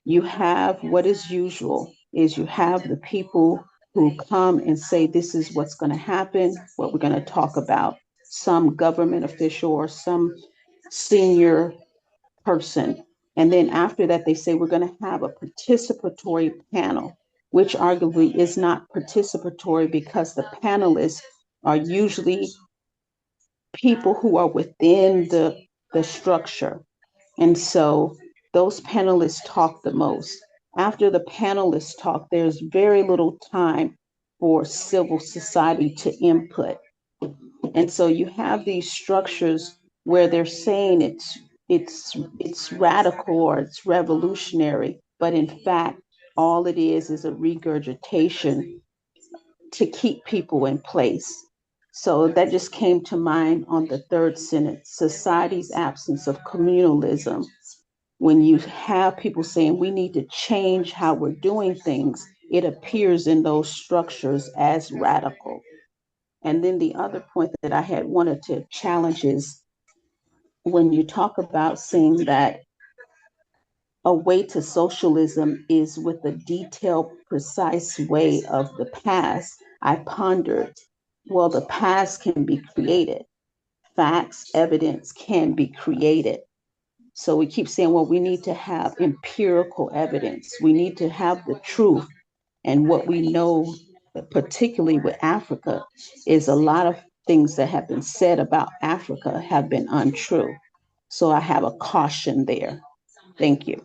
you have what is usual is you have the people who come and say, this is what's going to happen, what we're going to talk about, some government official or some senior person. And then after that, they say, we're going to have a participatory panel, which arguably is not participatory because the panelists are usually people who are within the structure. And so those panelists talk the most. After the panelists talk, there's very little time for civil society to input. And so you have these structures where they're saying it's radical or it's revolutionary, but in fact, all it is a regurgitation to keep people in place. So that just came to mind on the third sentence, society's absence of communalism. When you have people saying we need to change how we're doing things, it appears in those structures as radical. And then the other point that I had wanted to challenge is when you talk about saying that a way to socialism is with a detailed, precise way of the past, I pondered, well, the past can be created. Facts, evidence can be created. So we keep saying, well, we need to have empirical evidence. We need to have the truth. And what we know, particularly with Africa, is a lot of things that have been said about Africa have been untrue. So I have a caution there. Thank you.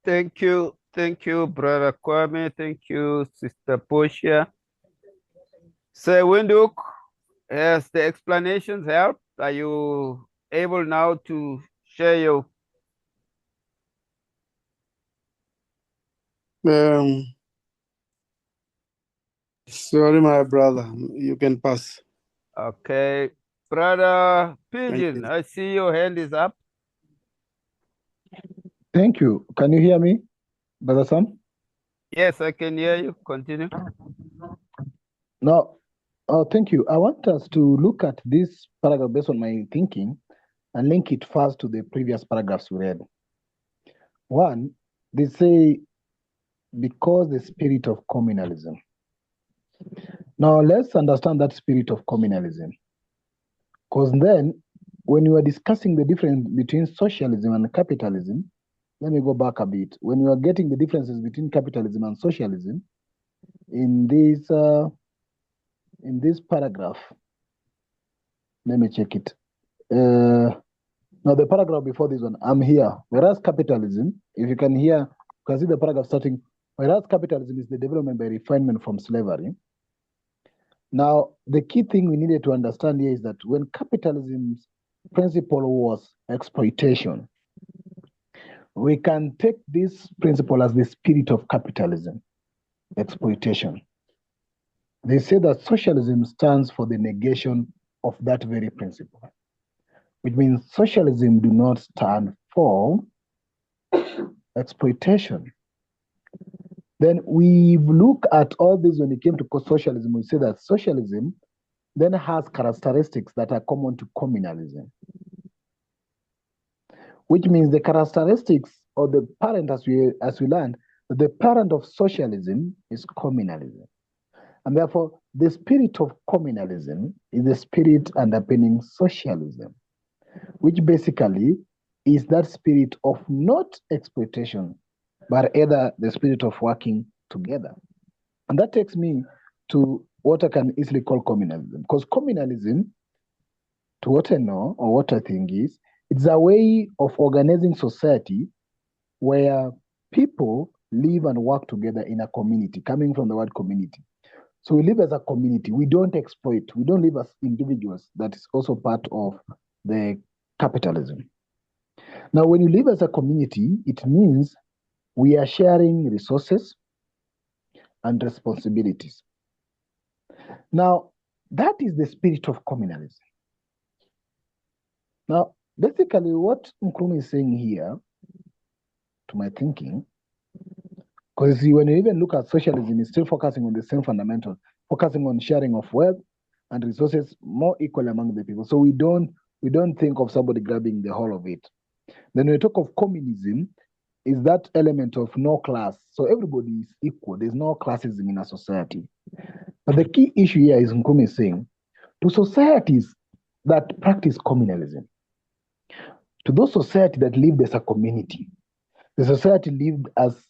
Thank you. Thank you, Brother Kwame. Thank you, Sister Portia. Sir Windhoek, has the explanations helped? Are you able now to share your... Sorry, my brother. You can pass. Okay. Brother Pigeon, I see your hand is up. Thank you. Can you hear me, Brother Sam? Yes, I can hear you. Continue. No. Oh, thank you. I want us to look at this paragraph based on my thinking and link it first to the previous paragraphs we read. One, they say, because the spirit of communalism. Now, let's understand that spirit of communalism. Because then, when you are discussing the difference between socialism and capitalism, let me go back a bit. When you are getting the differences between capitalism and socialism, in this paragraph, let me check it. Now, the paragraph before this one, I'm here. Whereas capitalism, if you can hear, you can see the paragraph starting, whereas capitalism is the development by refinement from slavery. Now, the key thing we needed to understand here is that when capitalism's principle was exploitation, we can take this principle as the spirit of capitalism, exploitation. They say that socialism stands for the negation of that very principle, which means socialism do not stand for exploitation. Then we look at all this when it came to socialism, we say that socialism then has characteristics that are common to communalism, which means the characteristics or the parent, as we learned, the parent of socialism is communalism. And therefore, the spirit of communalism is the spirit underpinning socialism, which basically is that spirit of not exploitation, but either the spirit of working together. And that takes me to what I can easily call communalism. Because communalism, to what I know or what I think is, it's a way of organizing society where people live and work together in a community, coming from the word community. So we live as a community. We don't exploit. We don't live as individuals. That is also part of the capitalism. Now, when you live as a community, it means we are sharing resources and responsibilities. Now, that is the spirit of communalism. Now, basically what Nkrumah is saying here, to my thinking, because when you even look at socialism, it's still focusing on the same fundamentals, focusing on sharing of wealth and resources more equally among the people. So we don't think of somebody grabbing the whole of it. Then when we talk of communism, is that element of no class. So everybody is equal. There's no classism in a society. But the key issue here is Nkrumah is saying, to societies that practice communalism, to those societies that lived as a community, the society lived as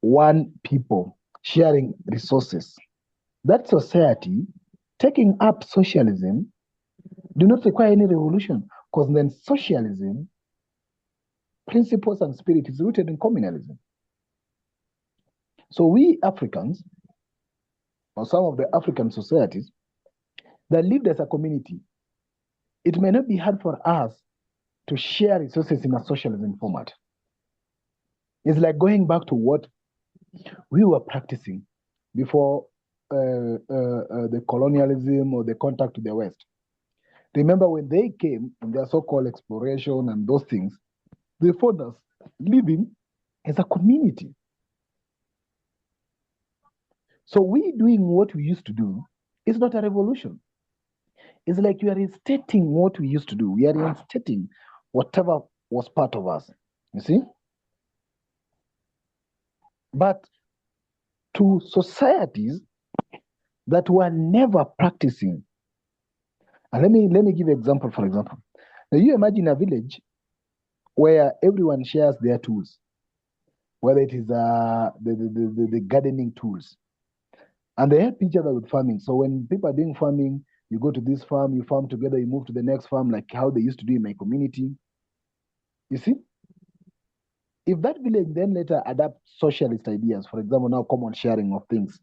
one people sharing resources. That society taking up socialism do not require any revolution, because then socialism principles and spirit is rooted in communalism. So we Africans, or some of the African societies that lived as a community, it may not be hard for us to share resources in a socialism format. It's like going back to what we were practicing before the colonialism or the contact to the West. Remember when they came in their so-called exploration and those things, they found us living as a community. So we doing what we used to do is not a revolution. It's like you are reinstating what we used to do. We are reinstating whatever was part of us, you see. But to societies that were never practicing, and let me give an example, for example. Now you imagine a village where everyone shares their tools, whether it is the gardening tools, and they help each other with farming. So when people are doing farming, you go to this farm, you farm together, you move to the next farm, like how they used to do in my community. You see? If that village then later adapts socialist ideas, for example, now common sharing of things,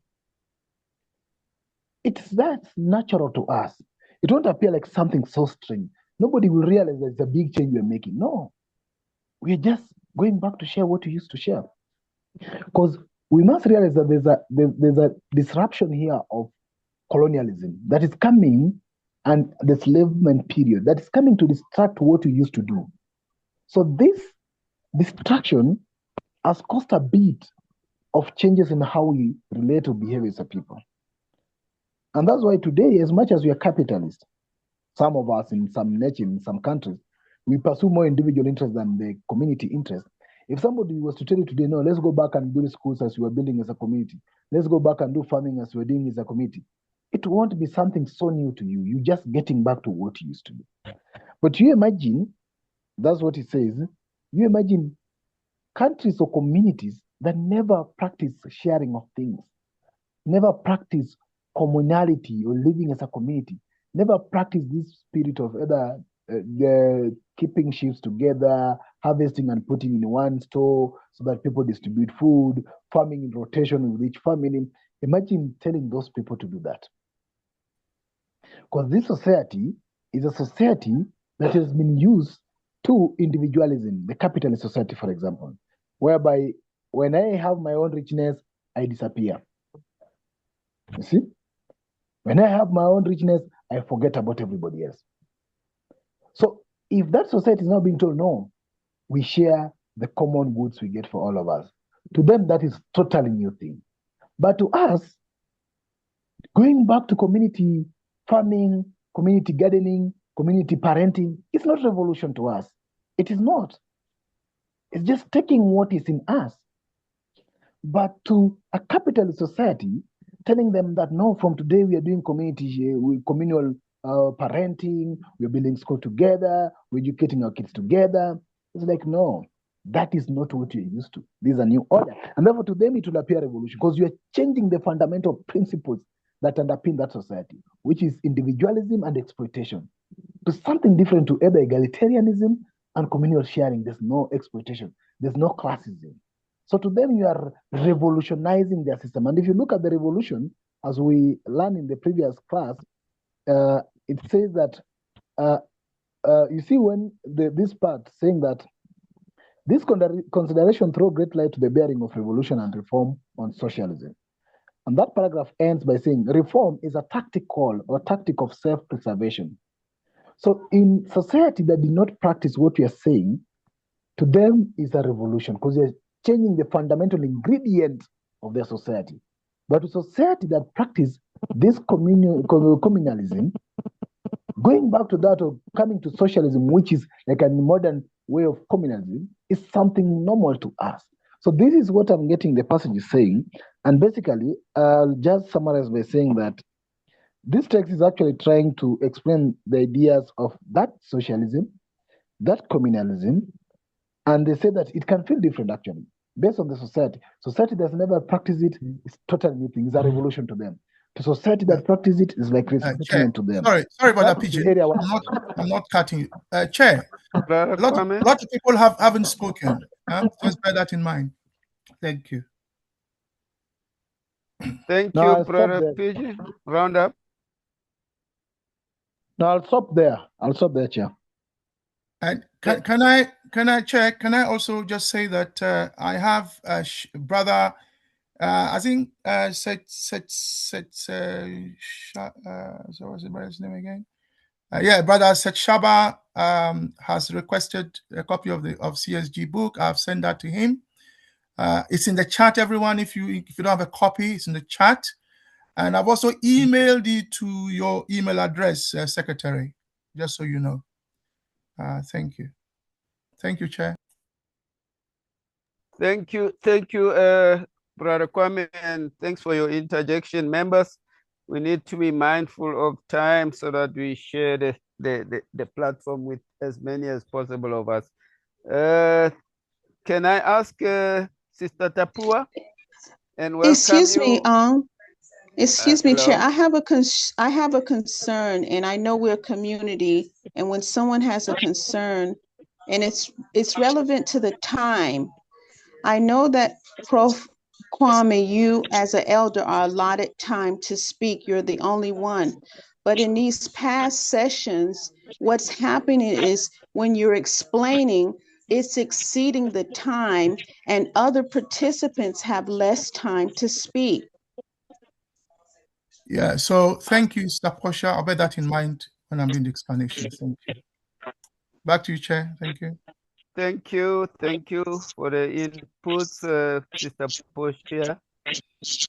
that's natural to us. It won't appear like something so strange. Nobody will realize that it's a big change we're making. No, we're just going back to share what we used to share. Because we must realize that there's a disruption here of colonialism that is coming, and the enslavement period that is coming to distract what we used to do. So this distraction has caused a bit of changes in how we relate to behave as a people. And that's why today, as much as we are capitalist, some of us in some nations, in some countries, we pursue more individual interest than the community interest. If somebody was to tell you today, no, let's go back and build schools as we were building as a community, let's go back and do farming as we're doing as a community, it won't be something so new to you. You're just getting back to what you used to do. But you imagine, that's what it says, you imagine countries or communities that never practice sharing of things, never practice communality or living as a community, never practice this spirit of either keeping ships together, harvesting and putting in one store so that people distribute food, farming in rotation with each family. Imagine telling those people to do that. Because this society is a society that has been used to individualism, the capitalist society, for example, whereby when I have my own richness, I disappear. You see? When I have my own richness, I forget about everybody else. So if that society is now being told, no, we share the common goods we get for all of us, to them, that is totally new thing. But to us, going back to community farming, community gardening, community parenting, it's not revolution to us. It is not. It's just taking what is in us. But to a capitalist society, telling them that no, from today we are doing communal parenting, we're building school together, we're educating our kids together. It's like, no, that is not what you're used to. This is a new order. And therefore to them it will appear revolution because you're changing the fundamental principles that underpin that society, which is individualism and exploitation, to something different, to either egalitarianism and communal sharing. There's no exploitation, there's no classism. So to them, you are revolutionizing their system. And if you look at the revolution, as we learned in the previous class, it says that, you see when this part saying that this consideration throws great light to the bearing of revolution and reform on socialism. And that paragraph ends by saying reform is a tactic of self-preservation. So in society that did not practice what we are saying, to them is a revolution because they're changing the fundamental ingredient of their society. But to society that practice this communalism, going back to that or coming to socialism, which is like a modern way of communalism, is something normal to us. So this is what I'm getting the passage is saying. And basically, I'll just summarize by saying that this text is actually trying to explain the ideas of that socialism, that communalism, and they say that it can feel different actually, based on the society. Society that's never practiced it is totally new thing. It's a revolution to them. To society that practices it is like resettlement to them. Sorry about that, PJ. I'm not cutting you. Chair, a lot of people haven't spoken. Just bear that in mind. Thank you. Thank you, Brother PJ. Round up. No, I'll stop there. Chair. And can I check? Can I also just say that I have brother, I think so what's the brother's name again? Yeah, brother Seth Shaba has requested a copy of CSG book. I've sent that to him. It's in the chat, everyone. If you don't have a copy, it's in the chat. And I've also emailed it to your email address, Secretary, just so you know. Thank you. Thank you, Chair. Thank you, Brother Kwame, and thanks for your interjection. Members, we need to be mindful of time so that we share the platform with as many as possible of us. Can I ask Sister Tapua and welcome Excuse you? me, excuse me, Chair. Hello. I have a concern, and I know we're a community, and when someone has a concern, and it's relevant to the time. I know that Prof. Kwame, you as an elder are allotted time to speak. You're the only one. But in these past sessions, what's happening is when you're explaining, it's exceeding the time and other participants have less time to speak. Yeah, so thank you, Sister Portia. I'll bear that in mind when I'm doing the explanation. Thank you. Back to you, Chair. Thank you. Thank you for the inputs, Sister Portia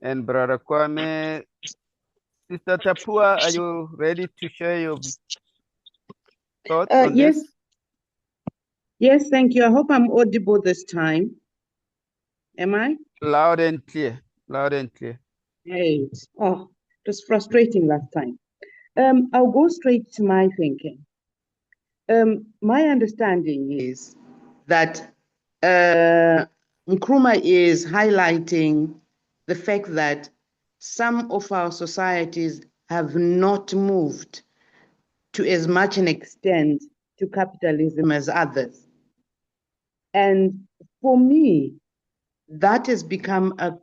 and Brother Kwame. Sister Tapua, are you ready to share your thoughts on Yes. this? Yes, thank you. I hope I'm audible this time. Am I? Loud and clear. Loud and clear. Great. Oh, it was frustrating last time. I'll go straight to my thinking. My understanding is that Nkrumah is highlighting the fact that some of our societies have not moved to as much an extent to capitalism as others. And for me, that has become a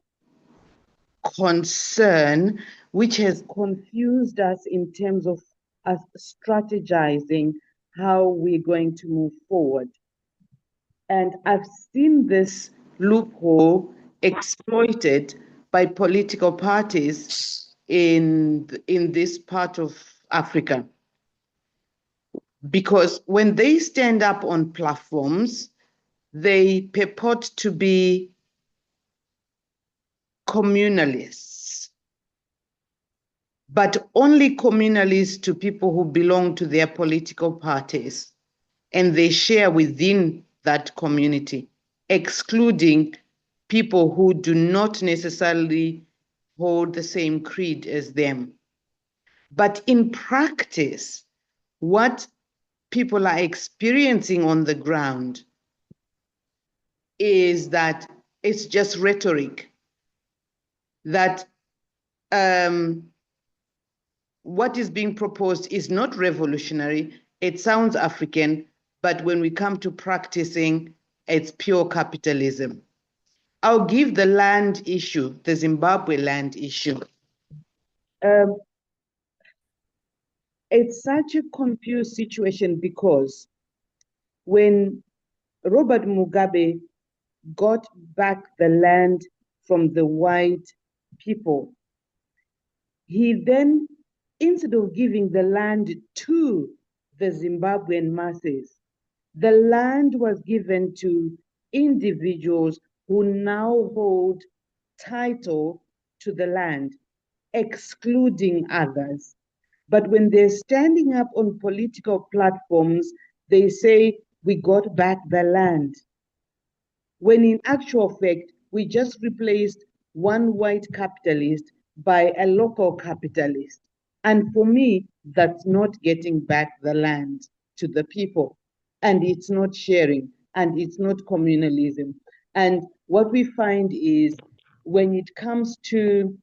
concern which has confused us in terms of us strategizing how we're going to move forward. And I've seen this loophole exploited by political parties in this part of Africa. Because when they stand up on platforms, they purport to be communalists, but only communalists to people who belong to their political parties, and they share within that community, excluding people who do not necessarily hold the same creed as them. But in practice, what people are experiencing on the ground is that it's just rhetoric, that what is being proposed is not revolutionary. It sounds African, but when we come to practicing, it's pure capitalism. I'll give the land issue, the Zimbabwe land issue. It's such a confused situation because when Robert Mugabe got back the land from the white people, he then, instead of giving the land to the Zimbabwean masses, the land was given to individuals who now hold title to the land, excluding others. But when they're standing up on political platforms, they say, we got back the land. When in actual fact, we just replaced one white capitalist by a local capitalist. And for me, that's not getting back the land to the people. And it's not sharing, and it's not communalism. And what we find is when it comes to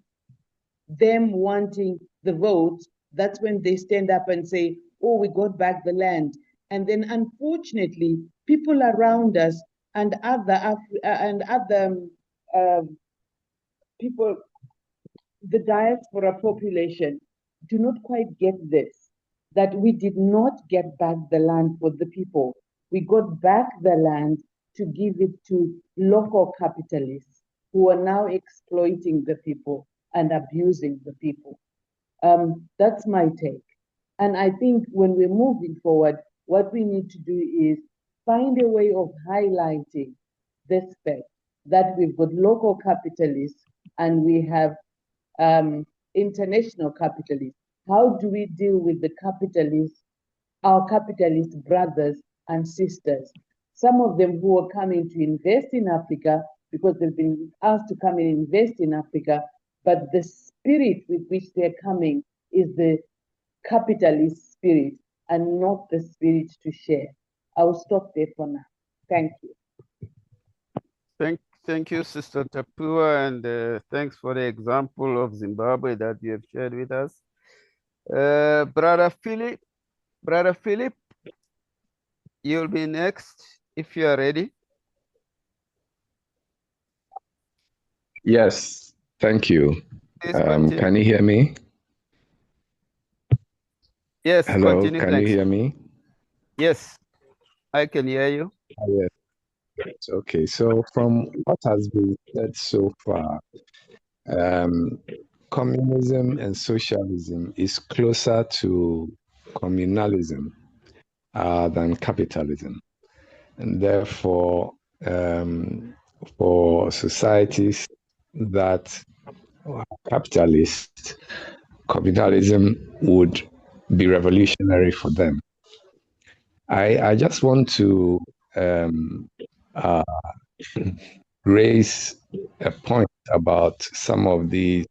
them wanting the vote, that's when they stand up and say, oh, we got back the land. And then unfortunately, people around us and other people, the diaspora population, do not quite get this, that we did not get back the land for the people. We got back the land to give it to local capitalists who are now exploiting the people and abusing the people. That's my take. And I think when we're moving forward, what we need to do is find a way of highlighting this fact that we've got local capitalists and we have international capitalists. How do we deal with the capitalists, our capitalist brothers and sisters? some of them who are coming to invest in Africa because they've been asked to come and invest in Africa, but the spirit with which they're coming is the capitalist spirit and not the spirit to share. I'll stop there for now. Thank you. Thank you, Sister Tapua, and thanks for the example of Zimbabwe that you have shared with us. Brother Philip, you'll be next if you are ready. Yes, thank you. Please continue. Can you hear me? Yes, Hello, continue. can Thanks. you hear me? Yes, I can hear you. Yes. Okay, so from what has been said so far, communism and socialism is closer to communalism than capitalism. And therefore, for societies that are capitalist, communalism would be revolutionary for them. I just want to raise a point about some of these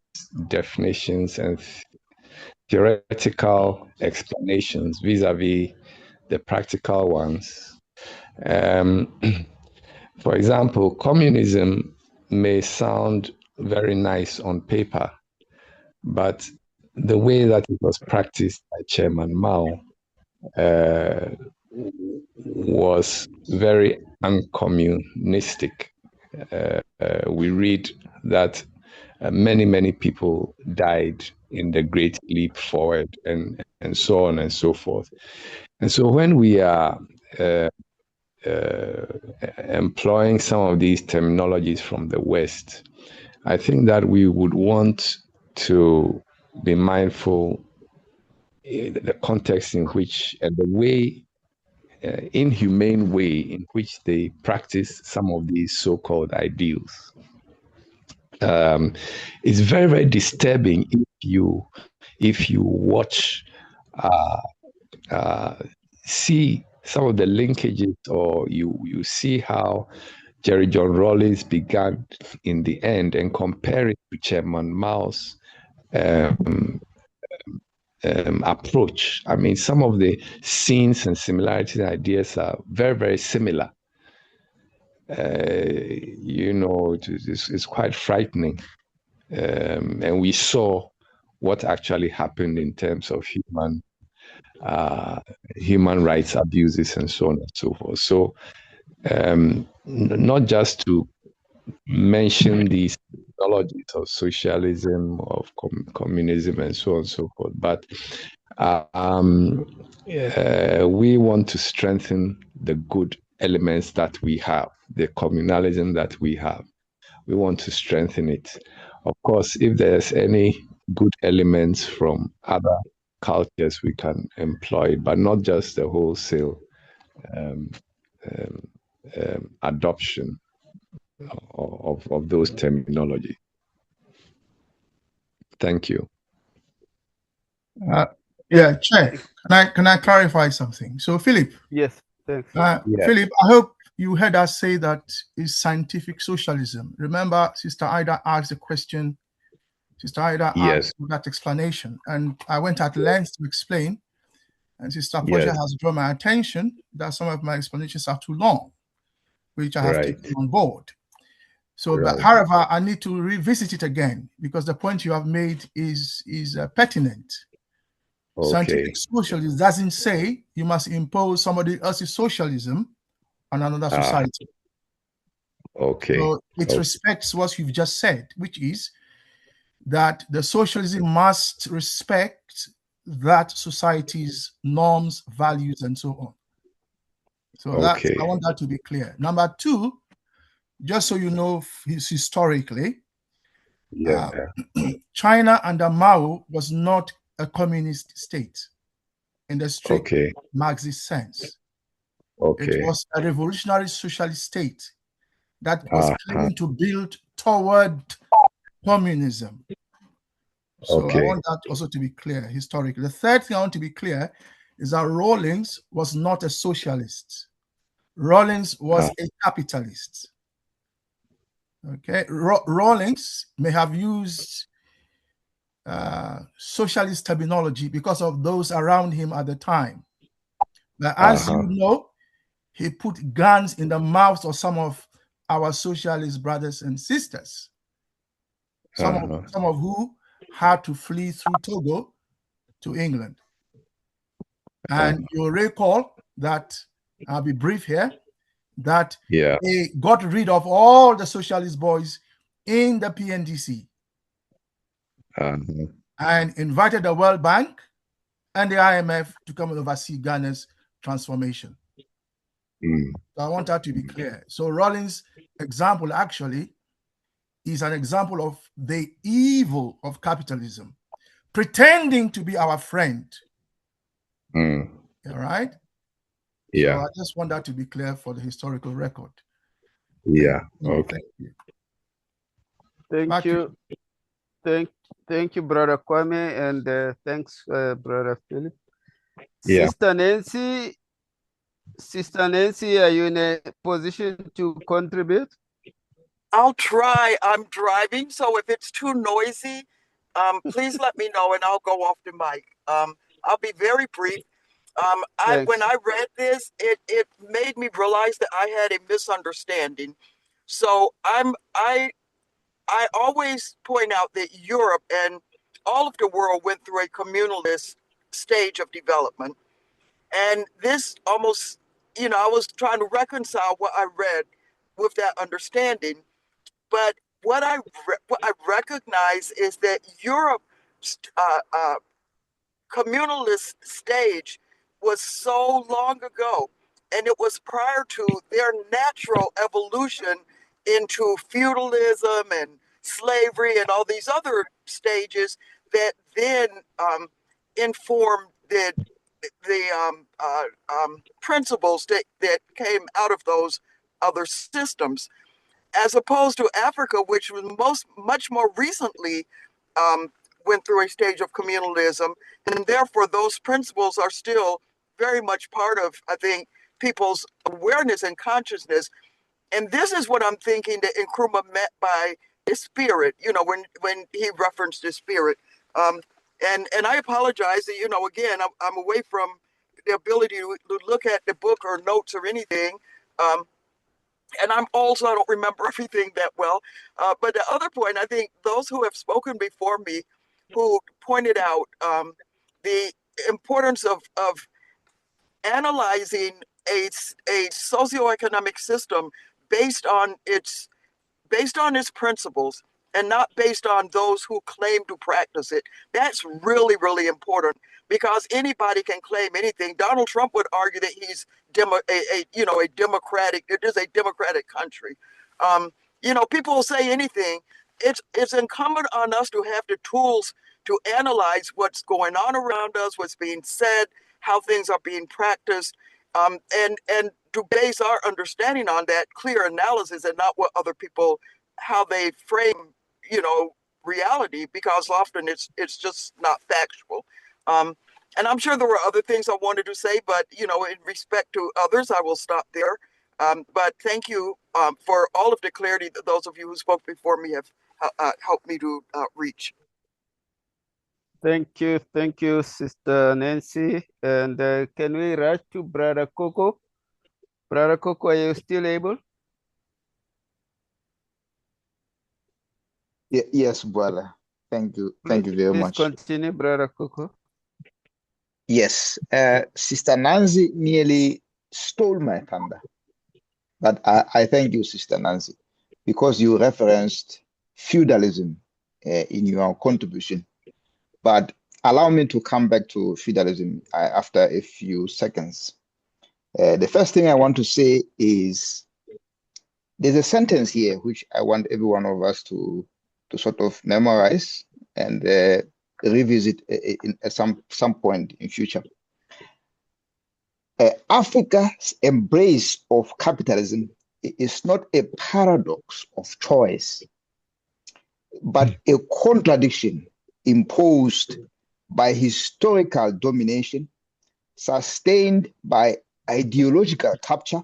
definitions and theoretical explanations vis-a-vis the practical ones. For example, communism may sound very nice on paper, but the way that it was practiced by Chairman Mao was very uncommunistic. We read that many people died in the Great Leap Forward and so on and so forth. And so when we are employing some of these terminologies from the West, I think that we would want to be mindful in the context in which and the way, inhumane way in which they practice some of these so-called ideals. It's very disturbing if you watch, see some of the linkages, or you see how Jerry John Rawlings began in the end and compare it to Chairman Mao's approach. I mean, some of the scenes and similarities and ideas are very similar. It's quite frightening. And we saw what actually happened in terms of human rights abuses and so on and so forth. So not just to mention these ideologies of socialism, of communism and so on and so forth, but we want to strengthen the good elements that we have, the communalism that we have. We want to strengthen it. Of course, if there's any good elements from other cultures, we can employ it, but not just the wholesale adoption of those terminology. Thank you. Yeah, Chair, can I clarify something? So, Philip. Yes, thanks. Yes. Philip, I hope you heard us say that is scientific socialism. Remember, Sister Ida asked the question. Sister Ida asked for that explanation, and I went at length to explain. And Sister Portia has drawn my attention that some of my explanations are too long, which I have taken on board. So, but however, I need to revisit it again because the point you have made is pertinent. Scientific socialism doesn't say you must impose somebody else's socialism on another society. So it respects what you've just said, which is that the socialism must respect that society's norms, values, and so on. So I want that to be clear. Number two, just so you know, historically, China under Mao was not a communist state in the strict Marxist sense. It was a revolutionary socialist state that was claiming to build toward communism. So I want that also to be clear historically. The third thing I want to be clear is that Rawlings was not a socialist. Rawlings was a capitalist. Okay, Rawlings may have used socialist terminology because of those around him at the time. But as you know, he put guns in the mouths of some of our socialist brothers and sisters, some of who had to flee through Togo to England. And you'll recall that, I'll be brief here, that they got rid of all the socialist boys in the PNDC and invited the World Bank and the IMF to come and oversee Ghana's transformation. So I want that to be clear. So Rawlings' example actually is an example of the evil of capitalism, pretending to be our friend. All right? Yeah. So I just want that to be clear for the historical record. Yeah. Okay. Thank you. Thank you, Brother Kwame, and thanks, Brother Philip. Yeah. Sister Nancy, are you in a position to contribute? I'll try. I'm driving, so if it's too noisy, please let me know and I'll go off the mic. I'll be very brief. When I read this, it made me realize that I had a misunderstanding. So I always point out that Europe and all of the world went through a communalist stage of development. And this almost, I was trying to reconcile what I read with that understanding. But what I recognize is that Europe's communalist stage was so long ago, and it was prior to their natural evolution into feudalism and slavery and all these other stages that then informed the principles that came out of those other systems, as opposed to Africa, which was much more recently went through a stage of communalism, and therefore those principles are still very much part of, I think, people's awareness and consciousness. And this is what I'm thinking that Nkrumah meant by the spirit, when he referenced the spirit. And I apologize that, again, I'm away from the ability to look at the book or notes or anything. And I don't remember everything that well. But the other point, I think those who have spoken before me, who pointed out the importance of analyzing a socioeconomic system based on its principles and not based on those who claim to practice it. That's really, really important, because anybody can claim anything. Donald Trump would argue that he's a democratic. It is a democratic country. People will say anything. It's incumbent on us to have the tools to analyze what's going on around us, what's being said, how things are being practiced, and to base our understanding on that clear analysis and not what other people, how they frame, reality, because often it's just not factual. And I'm sure there were other things I wanted to say, but, in respect to others, I will stop there. But thank you for all of the clarity that those of you who spoke before me have helped me to reach. Thank you, Sister Nancy. And can we rush to Brother Coco? Brother Coco, are you still able? Yes, brother. Thank you. Thank you very much. Please continue, Brother Coco. Yes, Sister Nancy nearly stole my thunder. But I thank you, Sister Nancy, because you referenced feudalism in your contribution. But allow me to come back to feudalism after a few seconds. The first thing I want to say is there's a sentence here which I want every one of us to sort of memorize and revisit at some point in future. Africa's embrace of capitalism is not a paradox of choice, but a contradiction imposed by historical domination, sustained by ideological capture,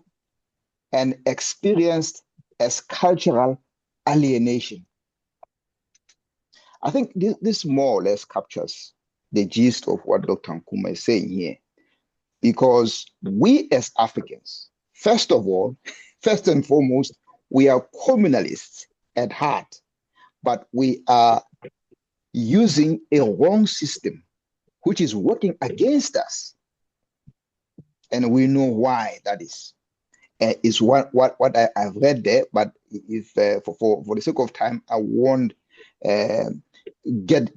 and experienced as cultural alienation. I think this more or less captures the gist of what Dr. Nkrumah is saying here, because we as Africans, first of all, first and foremost, we are communalists at heart, but we are using a wrong system which is working against us. And we know why that is. Is what I've read there, but if for the sake of time, I won't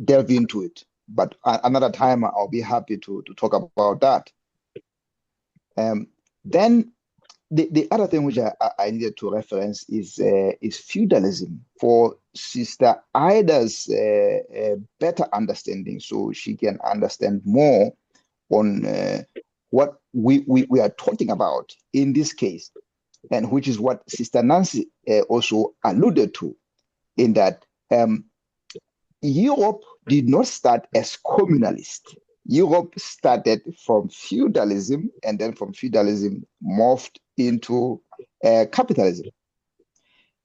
delve into it. But another time, I'll be happy to talk about that. Then the other thing which I needed to reference is feudalism, for Sister Ida's better understanding, so she can understand more on what we are talking about in this case, and which is what Sister Nancy also alluded to, in that Europe did not start as communalist. Europe started from feudalism, and then from feudalism morphed into capitalism.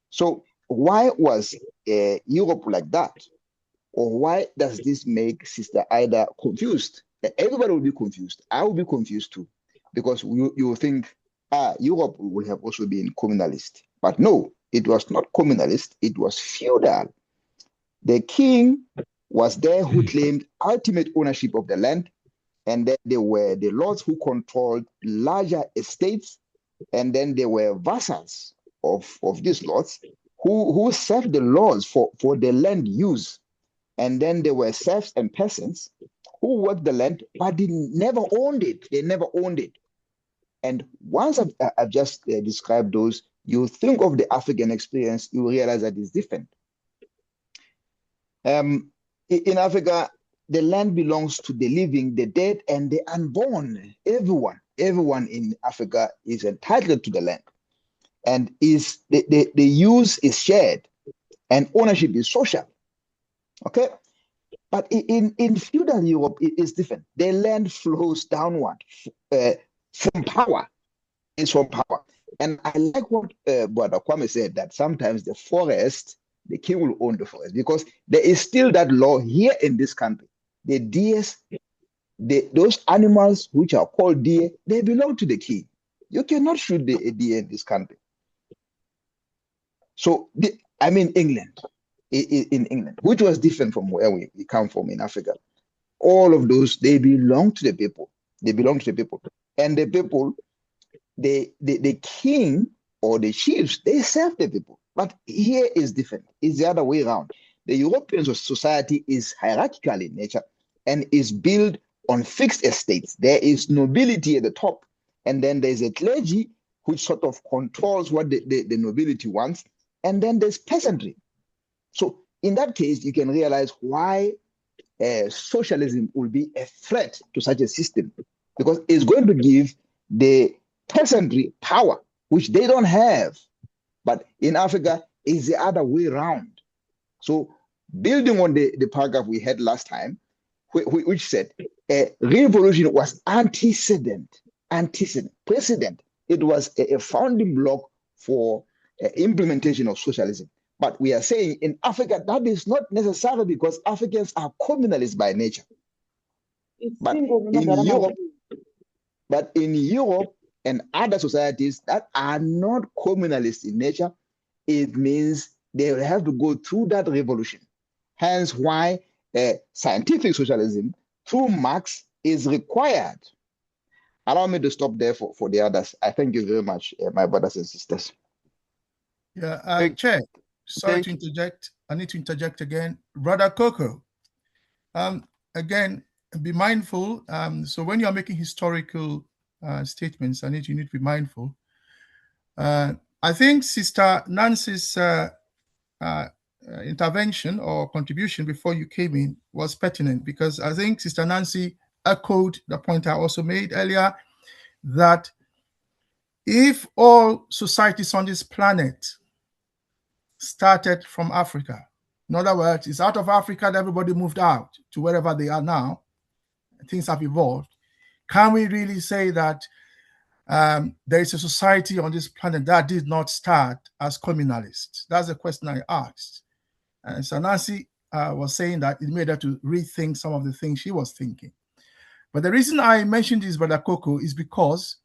So why was Europe like that? Or why does this make Sister Ida confused? Everybody will be confused. I will be confused too, because you will think, Europe will have also been communalist. But no, it was not communalist, it was feudal. The king was there who claimed ultimate ownership of the land, and then there were the lords who controlled larger estates, and then there were vassals of these lords who served the lords for the land use. And then there were serfs and peasants who worked the land, but they never owned it. They never owned it. And once I've just described those, you think of the African experience, you realize that it's different. In Africa, the land belongs to the living, the dead, and the unborn. Everyone in Africa is entitled to the land, and the use is shared, and ownership is social. Okay, but in feudal Europe, it is different. The land flows downward from power. It's from power, and I like what Brother Kwame said, that sometimes the forest, the king will own the forest, because there is still that law here in this country. The deers, those animals which are called deer, they belong to the king. You cannot shoot a deer in this country. So I mean England. In England, which was different from where we come from in Africa. All of those, they belong to the people. They belong to the people. And the people, the king or the chiefs, they serve the people. But here is different. It's the other way around. The European society is hierarchical in nature and is built on fixed estates. There is nobility at the top, and then there's a clergy which sort of controls what the nobility wants, and then there's peasantry. So in that case, you can realize why socialism will be a threat to such a system, because it's going to give the peasantry power, which they don't have. But in Africa, it's the other way around. So building on the paragraph we had last time, which said revolution was antecedent. It was a founding block for implementation of socialism. But we are saying in Africa, that is not necessary, because Africans are communalists by nature. But in Europe and other societies that are not communalist in nature, it means they will have to go through that revolution. Hence why scientific socialism through Marx is required. Allow me to stop there for the others. I thank you very much, my brothers and sisters. Yeah, Chair, sorry to interject. I need to interject again. Brother Coco, again, be mindful. So when you're making historical statements, you need to be mindful. I think Sister Nancy's intervention or contribution before you came in was pertinent, because I think Sister Nancy echoed the point I also made earlier, that if all societies on this planet started from Africa, in other words, it's out of Africa that everybody moved out to wherever they are now, things have evolved, can we really say that there is a society on this planet that did not start as communalist. That's the question I asked. And so Nancy was saying that it made her to rethink some of the things she was thinking. But the reason I mentioned this, Brother Coco, is because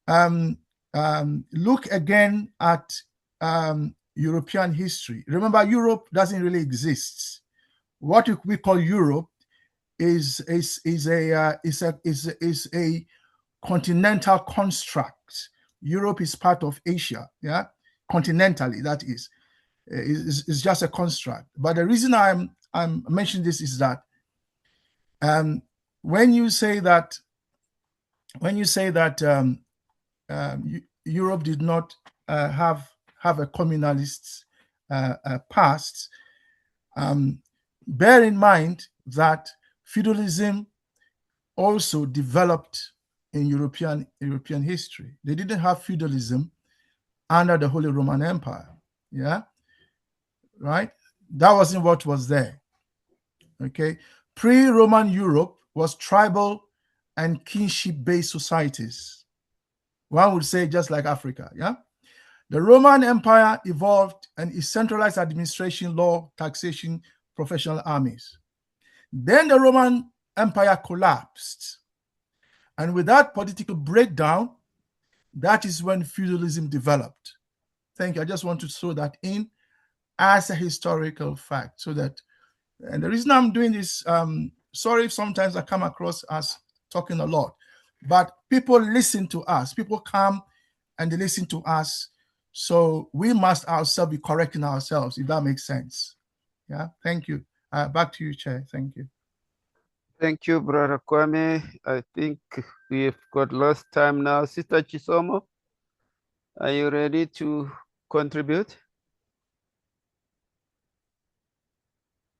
look again at European history. Remember, Europe doesn't really exist. What we call Europe is a continental construct. Europe is part of Asia, yeah, continentally. That is just a construct. But the reason I'm mentioning this is that when you say that Europe did not have a communalist past, bear in mind that feudalism also developed in European history. They didn't have feudalism under the Holy Roman Empire. Yeah, right? That wasn't what was there. Okay, pre-Roman Europe was tribal and kinship-based societies. One would say just like Africa. Yeah, the Roman Empire evolved and its centralized administration, law, taxation, professional armies. Then the Roman Empire collapsed. And with that political breakdown, that is when feudalism developed. Thank you. I just want to throw that in as a historical fact so that, and the reason I'm doing this, sorry if sometimes I come across as talking a lot, but people listen to us. People come and they listen to us. So we must ourselves be correcting ourselves, if that makes sense. Yeah, thank you. Back to you, Chair. Thank you. Thank you, Brother Kwame. I think we've got lost time now. Sister Chisomo, are you ready to contribute?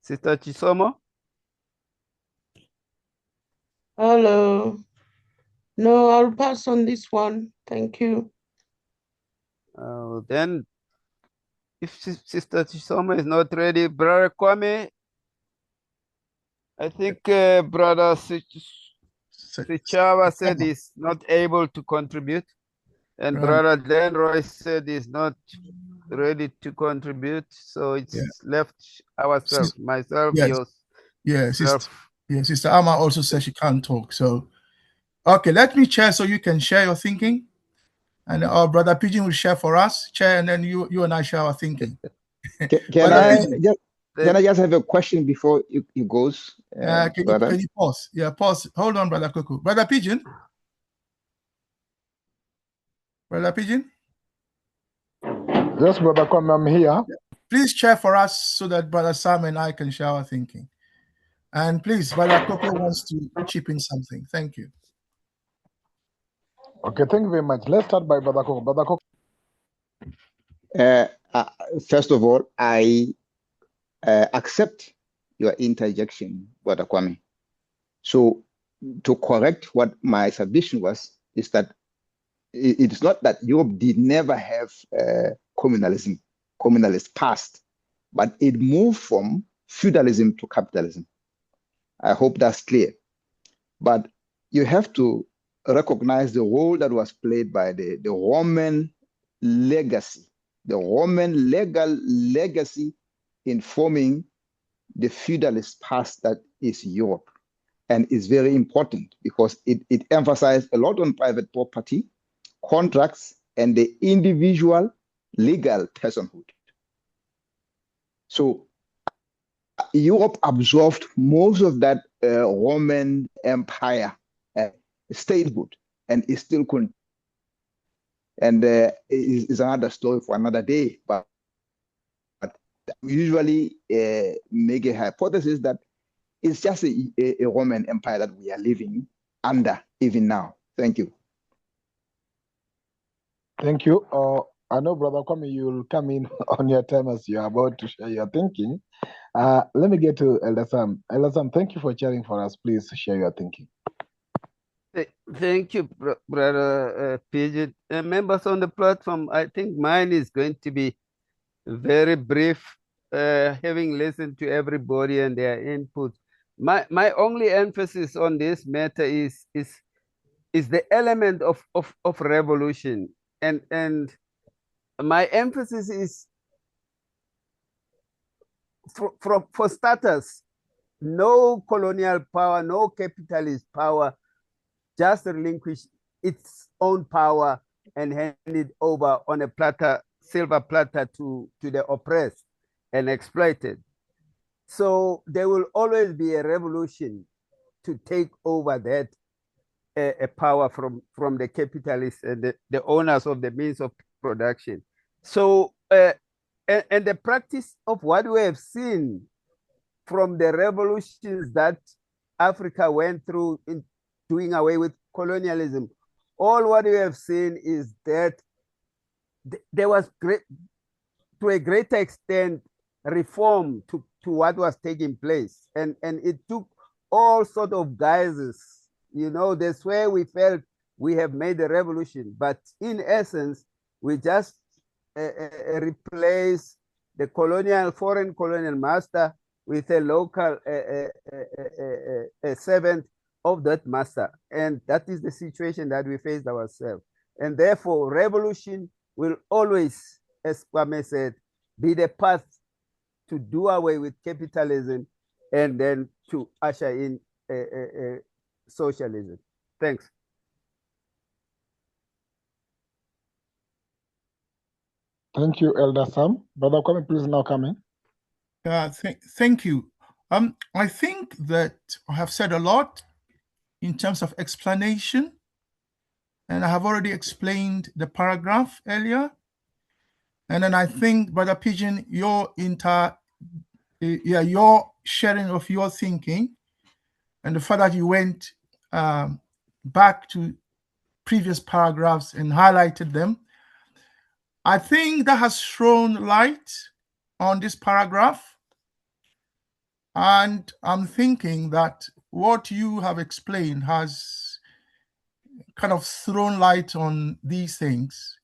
Sister Chisomo? Hello. No, I'll pass on this one. Thank you. Then, if Sister Chisomo is not ready, Brother Kwame, I think Brother Sichava said he's not able to contribute. And Right. Brother Denroy said he's not ready to contribute. So it's left ourselves, myself, yours. Yeah, Sister Amma also says she can't talk. So, okay, let me share so you can share your thinking. And our Brother Pigeon will share for us, Chair, and then you and I share our thinking. Can I just have a question before you goes? Can you pause? Yeah, pause. Hold on, Brother Kuku. Brother Pigeon? Brother Pigeon? Yes, Brother Kwame, I'm here. Please share for us so that Brother Sam and I can share our thinking. And please, Brother Kuku wants to chip in something. Thank you. Okay, thank you very much. Let's start by Brother Koko. Brother Koko. First of all, I accept your interjection, Brother Kwame. So to correct what my submission was, is that it's not that Europe did never have communalist past, but it moved from feudalism to capitalism. I hope that's clear. But you have to recognize the role that was played by the Roman legacy, the Roman legal legacy in forming the feudalist past that is Europe. And it's very important because it emphasized a lot on private property, contracts, and the individual legal personhood. So Europe absorbed most of that Roman Empire statehood and is still continuing. And is another story for another day. But we usually make a hypothesis that it's just a Roman Empire that we are living under even now. Thank you. Thank you. I know, Brother Kwame, you'll come in on your time as you're about to share your thinking. Let me get to Elder Sam. Elder Sam, thank you for sharing for us. Please share your thinking. Thank you, Brother Pigeon. Members on the platform, I think mine is going to be very brief, having listened to everybody and their input. My only emphasis on this matter is the element of revolution. And my emphasis is for starters, no colonial power, no capitalist power just relinquish its own power and hand it over on a platter, silver platter to the oppressed and exploited. So there will always be a revolution to take over that a power from the capitalists and the owners of the means of production. So, and the practice of what we have seen from the revolutions that Africa went through in doing away with colonialism, all what we have seen is that there was to a greater extent, reform to what was taking place. And it took all sort of guises. You know, that's where we felt we have made a revolution. But in essence, we just replace the foreign colonial master with a local servant of that master. And that is the situation that we faced ourselves. And therefore, revolution will always, as Kwame said, be the path to do away with capitalism and then to usher in socialism. Thanks. Thank you, Elder Sam. Brother Kwame, please now come in. Thank you. I think that I have said a lot in terms of explanation, and I have already explained the paragraph earlier. And then I think, Brother Pigeon, your sharing of your thinking and the fact that you went back to previous paragraphs and highlighted them, I think that has thrown light on this paragraph. And I'm thinking that what you have explained has kind of thrown light on these things.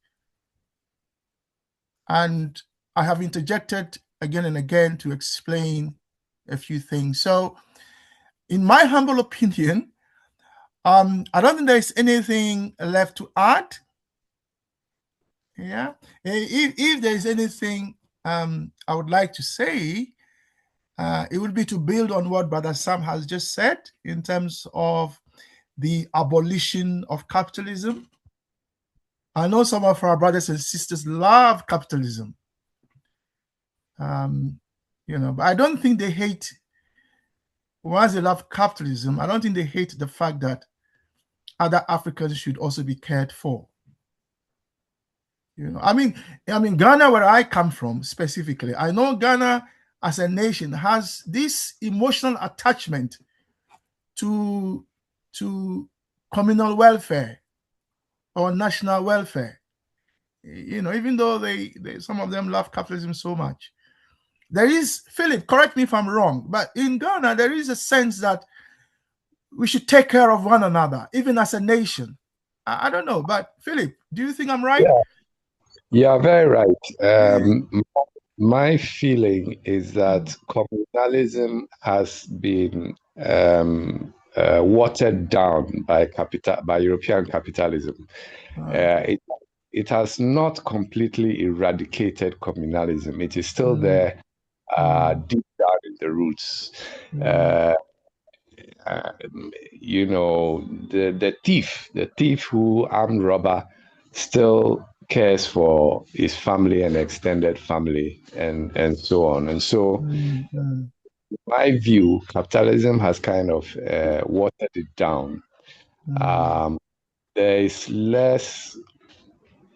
And I have interjected again and again to explain a few things. So in my humble opinion, I don't think there's anything left to add. Yeah. If there's anything I would like to say, it would be to build on what Brother Sam has just said in terms of the abolition of capitalism. I know some of our brothers and sisters love capitalism, but I don't think they hate. Once they love capitalism, I don't think they hate the fact that other Africans should also be cared for. I mean, Ghana, where I come from specifically, I know Ghana as a nation has this emotional attachment to communal welfare or national welfare. Even though they some of them love capitalism so much. There is, Philip, correct me if I'm wrong, but in Ghana, there is a sense that we should take care of one another, even as a nation. I don't know, but Philip, do you think I'm right? Yeah, very right. My feeling is that communalism has been watered down by European capitalism. It has not completely eradicated communalism. It is still there, deep down in the roots. The thief who armed robber still cares for his family and extended family and so on. And so, in my view, capitalism has kind of watered it down. There is less,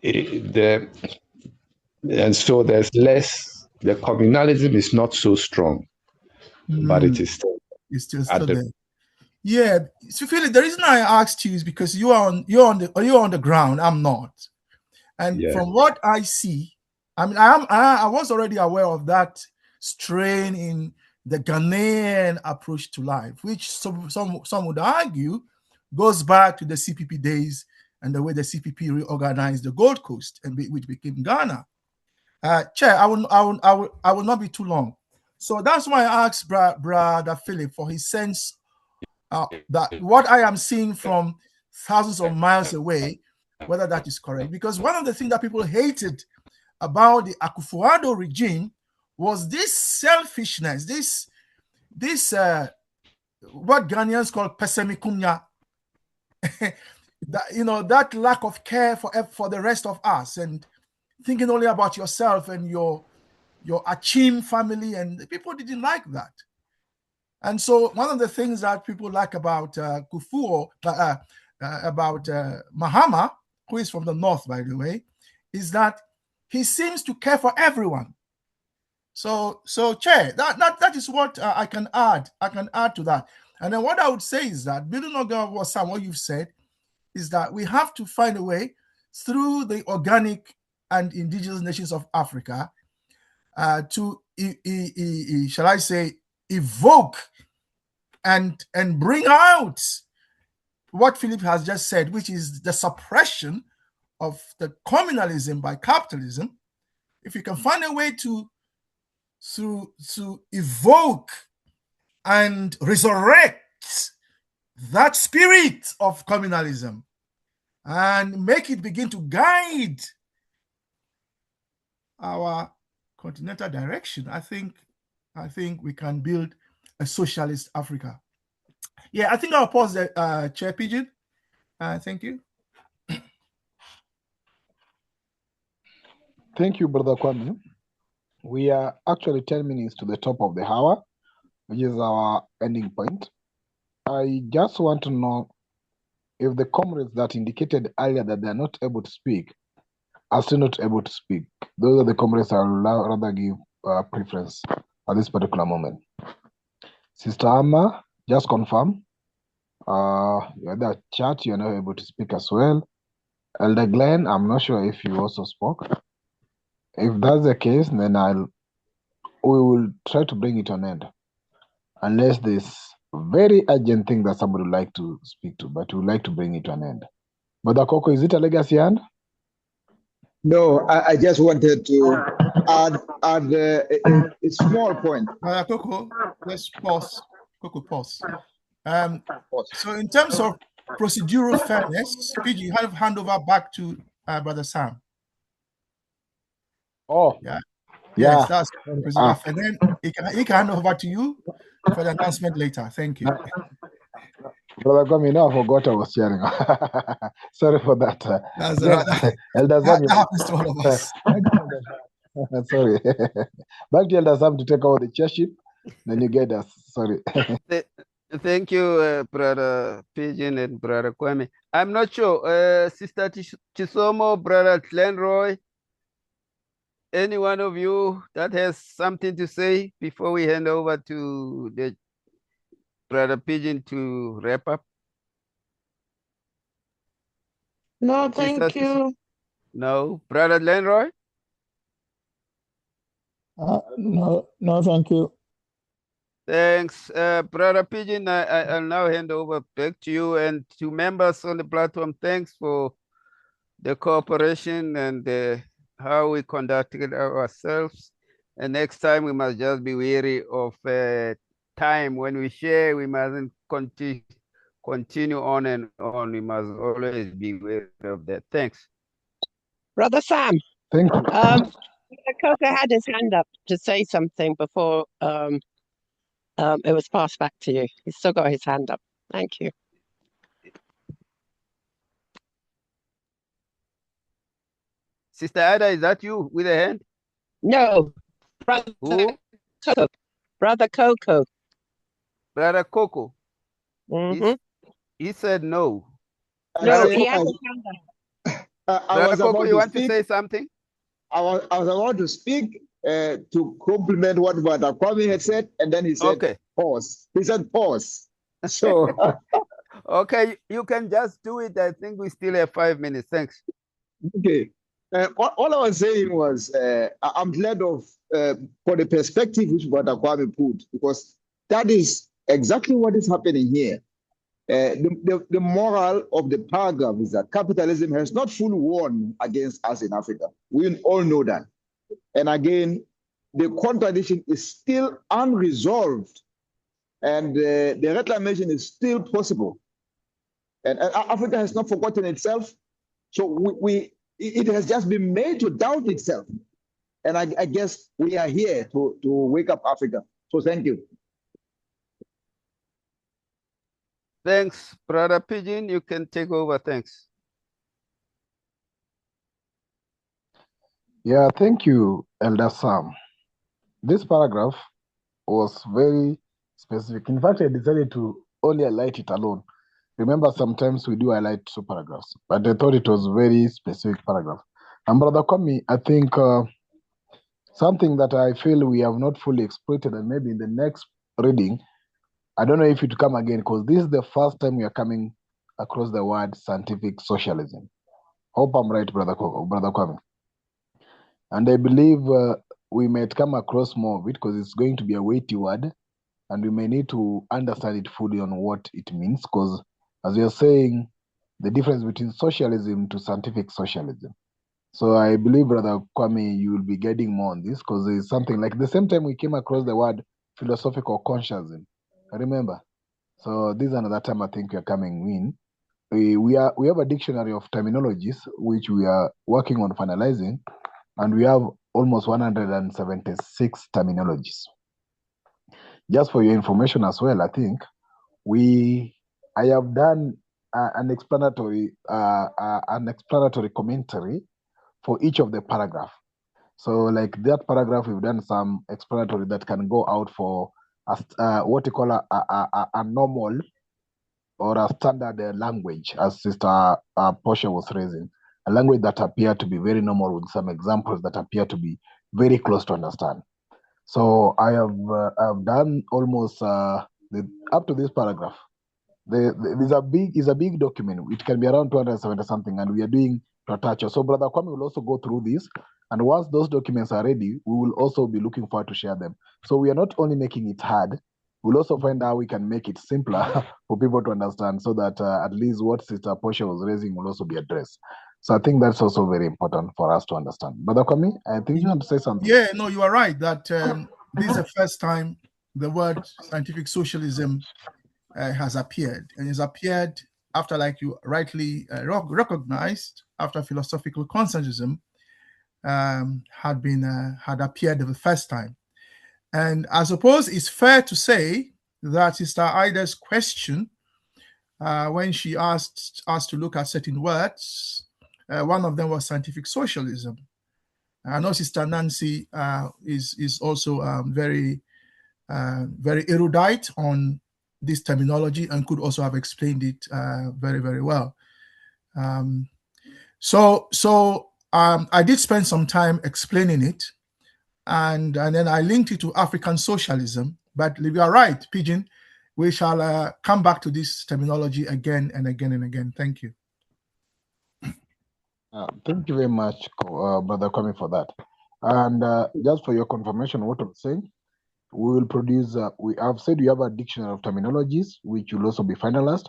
and so there's less. The communalism is not so strong, but it is still. It's still there. Yeah. So Philip, the reason I asked you is because you're on the ground. I'm not. And from what I see, I mean, I was already aware of that strain in the Ghanaian approach to life, which some would argue goes back to the CPP days and the way the CPP reorganized the Gold Coast and which became Ghana. Chair, I will not be too long. So that's why I asked Brother Philip for his sense that what I am seeing from thousands of miles away, whether that is correct. Because one of the things that people hated about the Akufo-Addo regime was this selfishness, this what Ghanaians call pesemikumya, that lack of care for the rest of us, and thinking only about yourself and your Achim family, and people didn't like that. And so one of the things that people like about Kufuor, about Mahama, who is from the north, by the way, is that he seems to care for everyone. So Chair, that is what I can add. I can add to that. And then what I would say is that, building on what you've said, is that we have to find a way through the organic and indigenous nations of Africa to, shall I say, evoke and bring out what Philip has just said, which is the suppression of the communalism by capitalism. If you can find a way to evoke and resurrect that spirit of communalism and make it begin to guide our continental direction, I think we can build a socialist Africa. Yeah, I think I'll pause there, Chair Pigeon. Thank you. Thank you, Brother Kwame. We are actually 10 minutes to the top of the hour, which is our ending point. I just want to know if the comrades that indicated earlier that they are not able to speak are still not able to speak. Those are the comrades I will rather give preference at this particular moment. Sister Amma, just confirm. You're at the chat, you're not able to speak as well. Elder Glenn, I'm not sure if you also spoke. If that's the case, then we will try to bring it to an end. Unless there's very urgent thing that somebody would like to speak to, but we would like to bring it to an end. Brother Coco, is it a legacy hand? No, I just wanted to add a small point. Coco, let's pause. Coco, pause. So in terms of procedural fairness, PG, you have hand over back to Brother Sam. Oh, yeah. Yeah. Yes, that's procedural. And then he can hand over to you for the announcement later. Thank you. Brother Gomi, now I forgot I was sharing. Sorry for that. That's all right. Elder Sam, That happens to all of us. Sorry. Back to Elder Sam to take over the chairship. Then you get us. Sorry. Thank you, Brother Pigeon and Brother Kwame. I'm not sure, Sister Chisomo, Brother Glenroy, any one of you that has something to say before we hand over to the Brother Pigeon to wrap up? No, thank you. No. Brother Glenroy? No, thank you. Thanks. Brother Pigeon, I'll now hand over back to you and to members on the platform. Thanks for the cooperation and how we conducted ourselves. And next time we must just be wary of time. When we share, we mustn't continue on and on. We must always be wary of that. Thanks. Brother Sam. Thank you. Coco had his hand up to say something before it was passed back to you. He's still got his hand up. Thank you. Sister Ada, is that you with a hand? No, Brother Coco. Brother Coco. Brother Coco. Mm-hmm. He said no. No, he has his hand up. Brother Coco, you want to say something? I was about to speak to compliment what Brother Kwame had said, and then he said, okay. Pause. He said, pause. So, okay, you can just do it. I think we still have 5 minutes. Thanks. Okay. All I was saying was, I'm glad for the perspective which Brother Kwame put, because that is exactly what is happening here. The moral of the paragraph is that capitalism has not fully won against us in Africa. We all know that. And again, the contradiction is still unresolved, and the reclamation is still possible. And Africa has not forgotten itself. So it has just been made to doubt itself. And I guess we are here to wake up Africa. So thank you. Thanks, Brother Pigeon. You can take over. Thanks. Yeah, thank you, Elder Sam. This paragraph was very specific. In fact, I decided to only highlight it alone. Remember, sometimes we do highlight two paragraphs, but I thought it was a very specific paragraph. And Brother Kwame, I think something that I feel we have not fully exploited, and maybe in the next reading, I don't know if it will come again, because this is the first time we are coming across the word scientific socialism. Hope I'm right, Brother Kwame. And I believe we might come across more of it because it's going to be a weighty word, and we may need to understand it fully on what it means, because as you're saying, the difference between socialism to scientific socialism. So I believe, Brother Kwame, you will be getting more on this, because it's something like the same time we came across the word philosophical consciencism. Remember? So this is another time I think we are coming in. We have a dictionary of terminologies which we are working on finalizing, and we have almost 176 terminologies. Just for your information as well, I think I have done an explanatory commentary for each of the paragraph. So like that paragraph, we've done some explanatory that can go out for what you call a normal or a standard language, as Sister Portia was raising, a language that appear to be very normal with some examples that appear to be very close to understand. So I have done almost up to this paragraph. It's a big document. It can be around 270 something, and we are doing to attach. So Brother Kwame will also go through this, and once those documents are ready, we will also be looking forward to share them. So we are not only making it hard, we'll also find how we can make it simpler for people to understand, so that at least what Sister Portia was raising will also be addressed. So I think that's also very important for us to understand. Brother Kwame, I think you want to say something. Yeah, no, you are right that this is the first time the word scientific socialism has appeared, and it's appeared after, like you rightly recognized, after philosophical consciencism had appeared the first time. And I suppose it's fair to say that Sister Ida's question, when she asked us to look at certain words, one of them was scientific socialism. I know Sister Nancy is also very erudite on this terminology and could also have explained it very, very well. So I did spend some time explaining it, and then I linked it to African socialism. But you are right, Pigeon, we shall come back to this terminology again and again and again. Thank you. Thank you very much, Brother Kwame, for that. And just for your confirmation, what I'm saying, we will produce, we have said we have a dictionary of terminologies, which will also be finalized.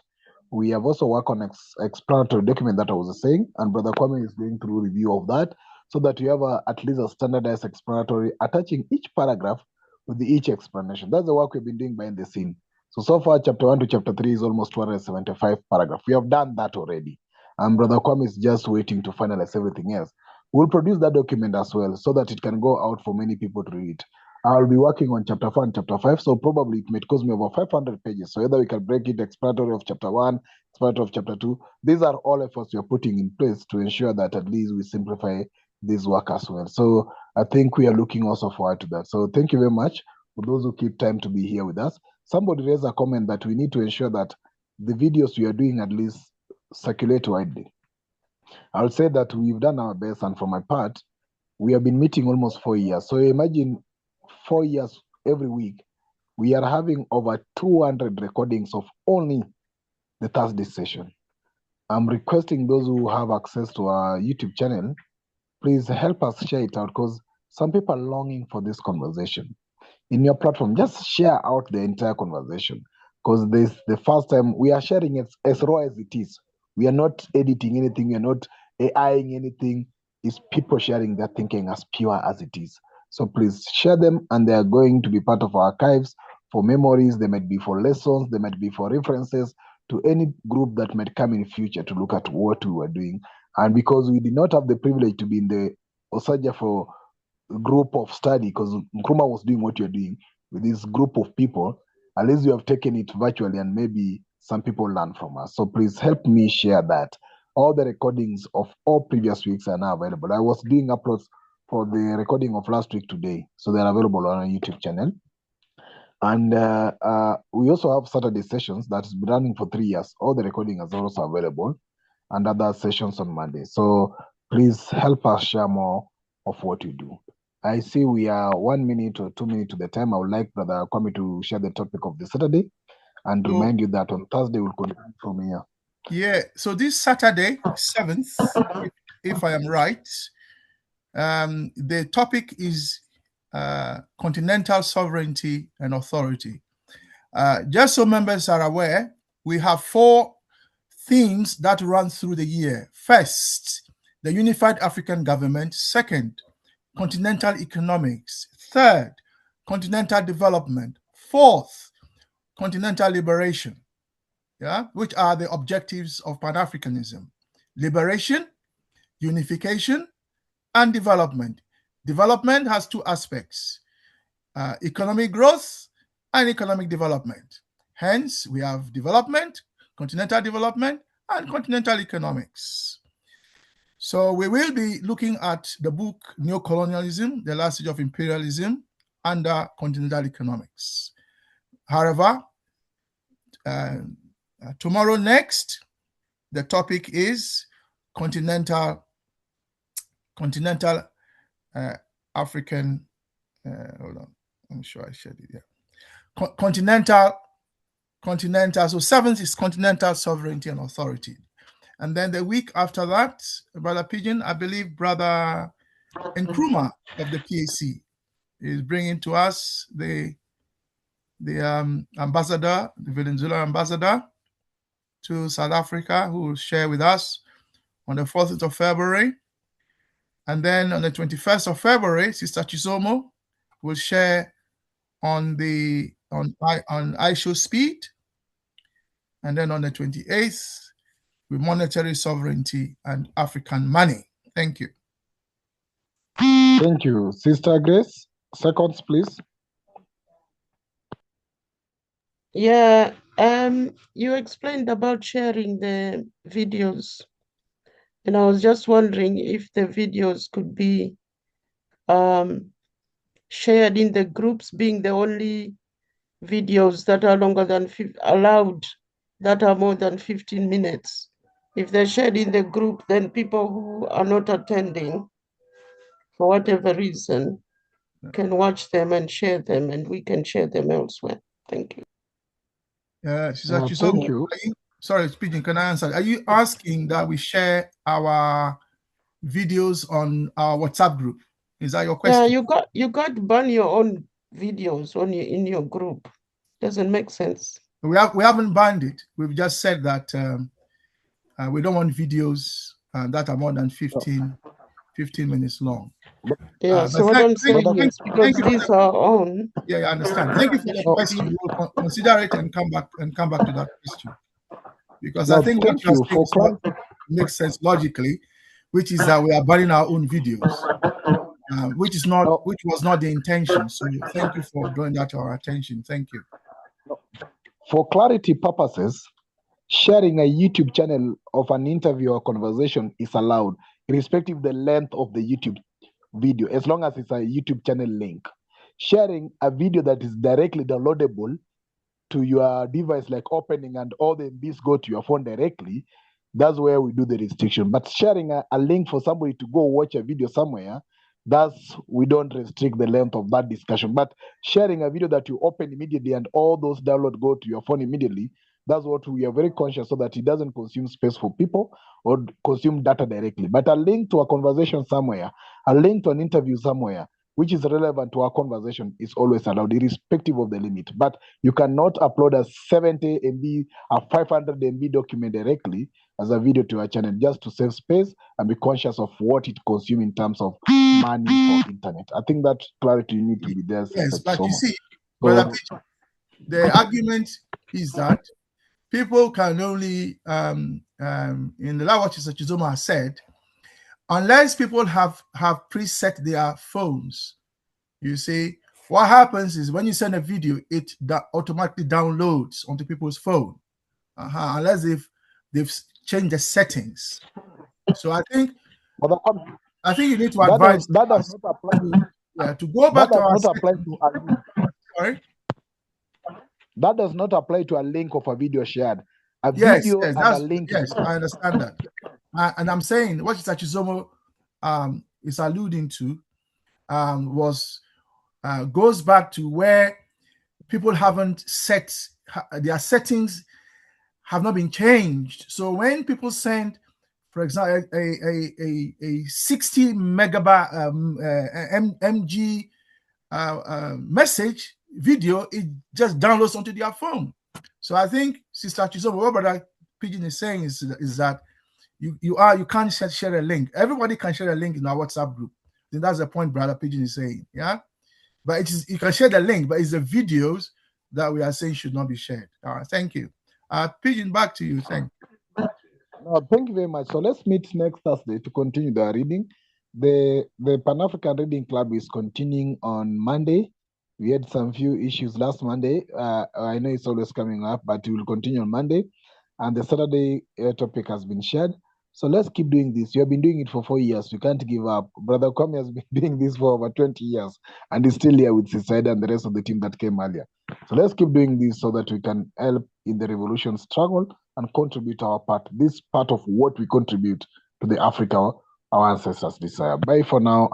We have also worked on explanatory document that I was saying, and Brother Kwame is going through review of that, so that we have at least a standardized explanatory attaching each paragraph with each explanation. That's the work we've been doing behind the scene. So far, chapter 1 to chapter 3 is almost 275 paragraphs. We have done that already. And Brother Kwame is just waiting to finalize everything else. We'll produce that document as well, so that it can go out for many people to read. I'll be working on chapter 4 and chapter 5, so probably it may cost me over 500 pages. So either we can break it, explanatory of chapter 1, explanatory of chapter 2. These are all efforts we're putting in place to ensure that at least we simplify this work as well. So I think we are looking also forward to that. So thank you very much for those who keep time to be here with us. Somebody raised a comment that we need to ensure that the videos we are doing at least circulate widely. I'll say that we've done our best, and for my part, we have been meeting almost 4 years. So imagine 4 years every week. We are having over 200 recordings of only the Thursday session. I'm requesting those who have access to our YouTube channel, please help us share it out, because some people are longing for this conversation. In your platform, just share out the entire conversation, because this the first time we are sharing it as raw as it is. We are not editing anything, we are not AIing anything. It's people sharing their thinking as pure as it is. So please share them, and they are going to be part of our archives for memories. They might be for lessons, they might be for references, to any group that might come in future to look at what we were doing. And because we did not have the privilege to be in the Osaja for group of study, because Nkrumah was doing what you're doing with this group of people, at least you have taken it virtually and maybe some people learn from us. So please help me share that. All the recordings of all previous weeks are now available. I was doing uploads for the recording of last week today, so they're available on our YouTube channel. And we also have Saturday sessions that's been running for 3 years. All the recording is also available, and other sessions on Monday. So please help us share more of what you do. I see we are 1 minute or 2 minutes to the time. I would like Brother Kwame to share the topic of the Saturday and remind you that on Thursday we'll continue from here. Yeah, so this Saturday, 7th, if I am right, the topic is continental sovereignty and authority. Just so members are aware, we have 4 themes that run through the year. First, the unified African government. Second, continental economics. Third, continental development. Fourth, continental liberation. Yeah, which are the objectives of Pan-Africanism: liberation, unification, and development. Development has 2 aspects: economic growth and economic development. Hence, we have development, continental development, and continental economics. So we will be looking at the book Neocolonialism, The Last Stage of Imperialism, under continental economics. However, tomorrow next, the topic is continental African, hold on, I'm sure I shared it, yeah. Continental, so 7th is continental sovereignty and authority. And then the week after that, Brother Pigeon, I believe Brother Nkrumah of the PAC is bringing to us the ambassador, the Venezuelan ambassador to South Africa, who will share with us on the 4th of February. And then on the 21st of February, Sister Chisomo will share on ISHO speed. And then on the 28th, with monetary sovereignty and African money. Thank you. Thank you. Sister Grace, seconds, please. Yeah, you explained about sharing the videos, and I was just wondering if the videos could be shared in the groups, being the only videos that are longer than allowed, that are more than 15 minutes. If they're shared in the group, then people who are not attending, for whatever reason, can watch them and share them, and we can share them elsewhere. Thank you. Thank you. Sorry, speaking, can I answer? Are you asking that we share our videos on our WhatsApp group? Is that your question? Yeah, you got to burn your own videos in your group. Doesn't make sense. We haven't banned it. We've just said that we don't want videos that are more than 15 minutes long. Yeah, so what I'm saying is, because these are on. Yeah, I understand. Thank you for the question. We'll consider it and come back to that question. Because I think what you're saying makes sense logically, which is that we are banning our own videos, which was not the intention. So thank you for drawing that to our attention. Thank you. For clarity purposes, sharing a YouTube channel of an interview or conversation is allowed, irrespective of the length of the YouTube video, as long as it's a YouTube channel link. Sharing a video that is directly downloadable to your device, like opening and all the MBs go to your phone directly, that's where we do the restriction. But sharing a link for somebody to go watch a video somewhere, we don't restrict the length of that discussion. But sharing a video that you open immediately and all those downloads go to your phone immediately, that's what we are very conscious so that it doesn't consume space for people or consume data directly. But a link to a conversation somewhere, a link to an interview somewhere, which is relevant to our conversation, is always allowed, irrespective of the limit. But you cannot upload a 70 MB, a 500 MB document directly as a video to our channel, just to save space and be conscious of what it consumes in terms of money for internet. I think that clarity need to be there. Yes, but you see, the argument is that people can only, in the last what Mr. Chizoma has said, unless people have preset their phones, you see, what happens is when you send a video, it automatically downloads onto people's phone, unless they've changed the settings. So I think you need to advise that does not apply. To go back to our sorry. That does not apply to a link of a video shared. A yes, video yes, and a link. Yes, I understand that. And I'm saying what Mr. Chizomo is alluding to goes back to where people haven't set their settings have not been changed. So when people send, for example, a 60 megabyte mg message video, it just downloads onto their phone. So I think Sister Chizomo, what Brother Pigeon is saying is that you can't share a link. Everybody can share a link in our WhatsApp group. Then that's the point Brother Pigeon is saying. Yeah, but it is, you can share the link, but it's the videos that we are saying should not be shared. All right, thank you. Pigeon, back to you. Thank you. Thank you very much. So let's meet next Thursday to continue the reading. The Pan-African Reading Club is continuing on Monday. We had some few issues last Monday. I know it's always coming up, but we will continue on Monday. And the Saturday topic has been shared. So let's keep doing this. You have been doing it for 4 years. We can't give up. Brother Kwame has been doing this for over 20 years and is still here with Sisaida and the rest of the team that came earlier. So let's keep doing this so that we can help in the revolution struggle and contribute our part. This part of what we contribute to the Africa our ancestors desire. Bye for now.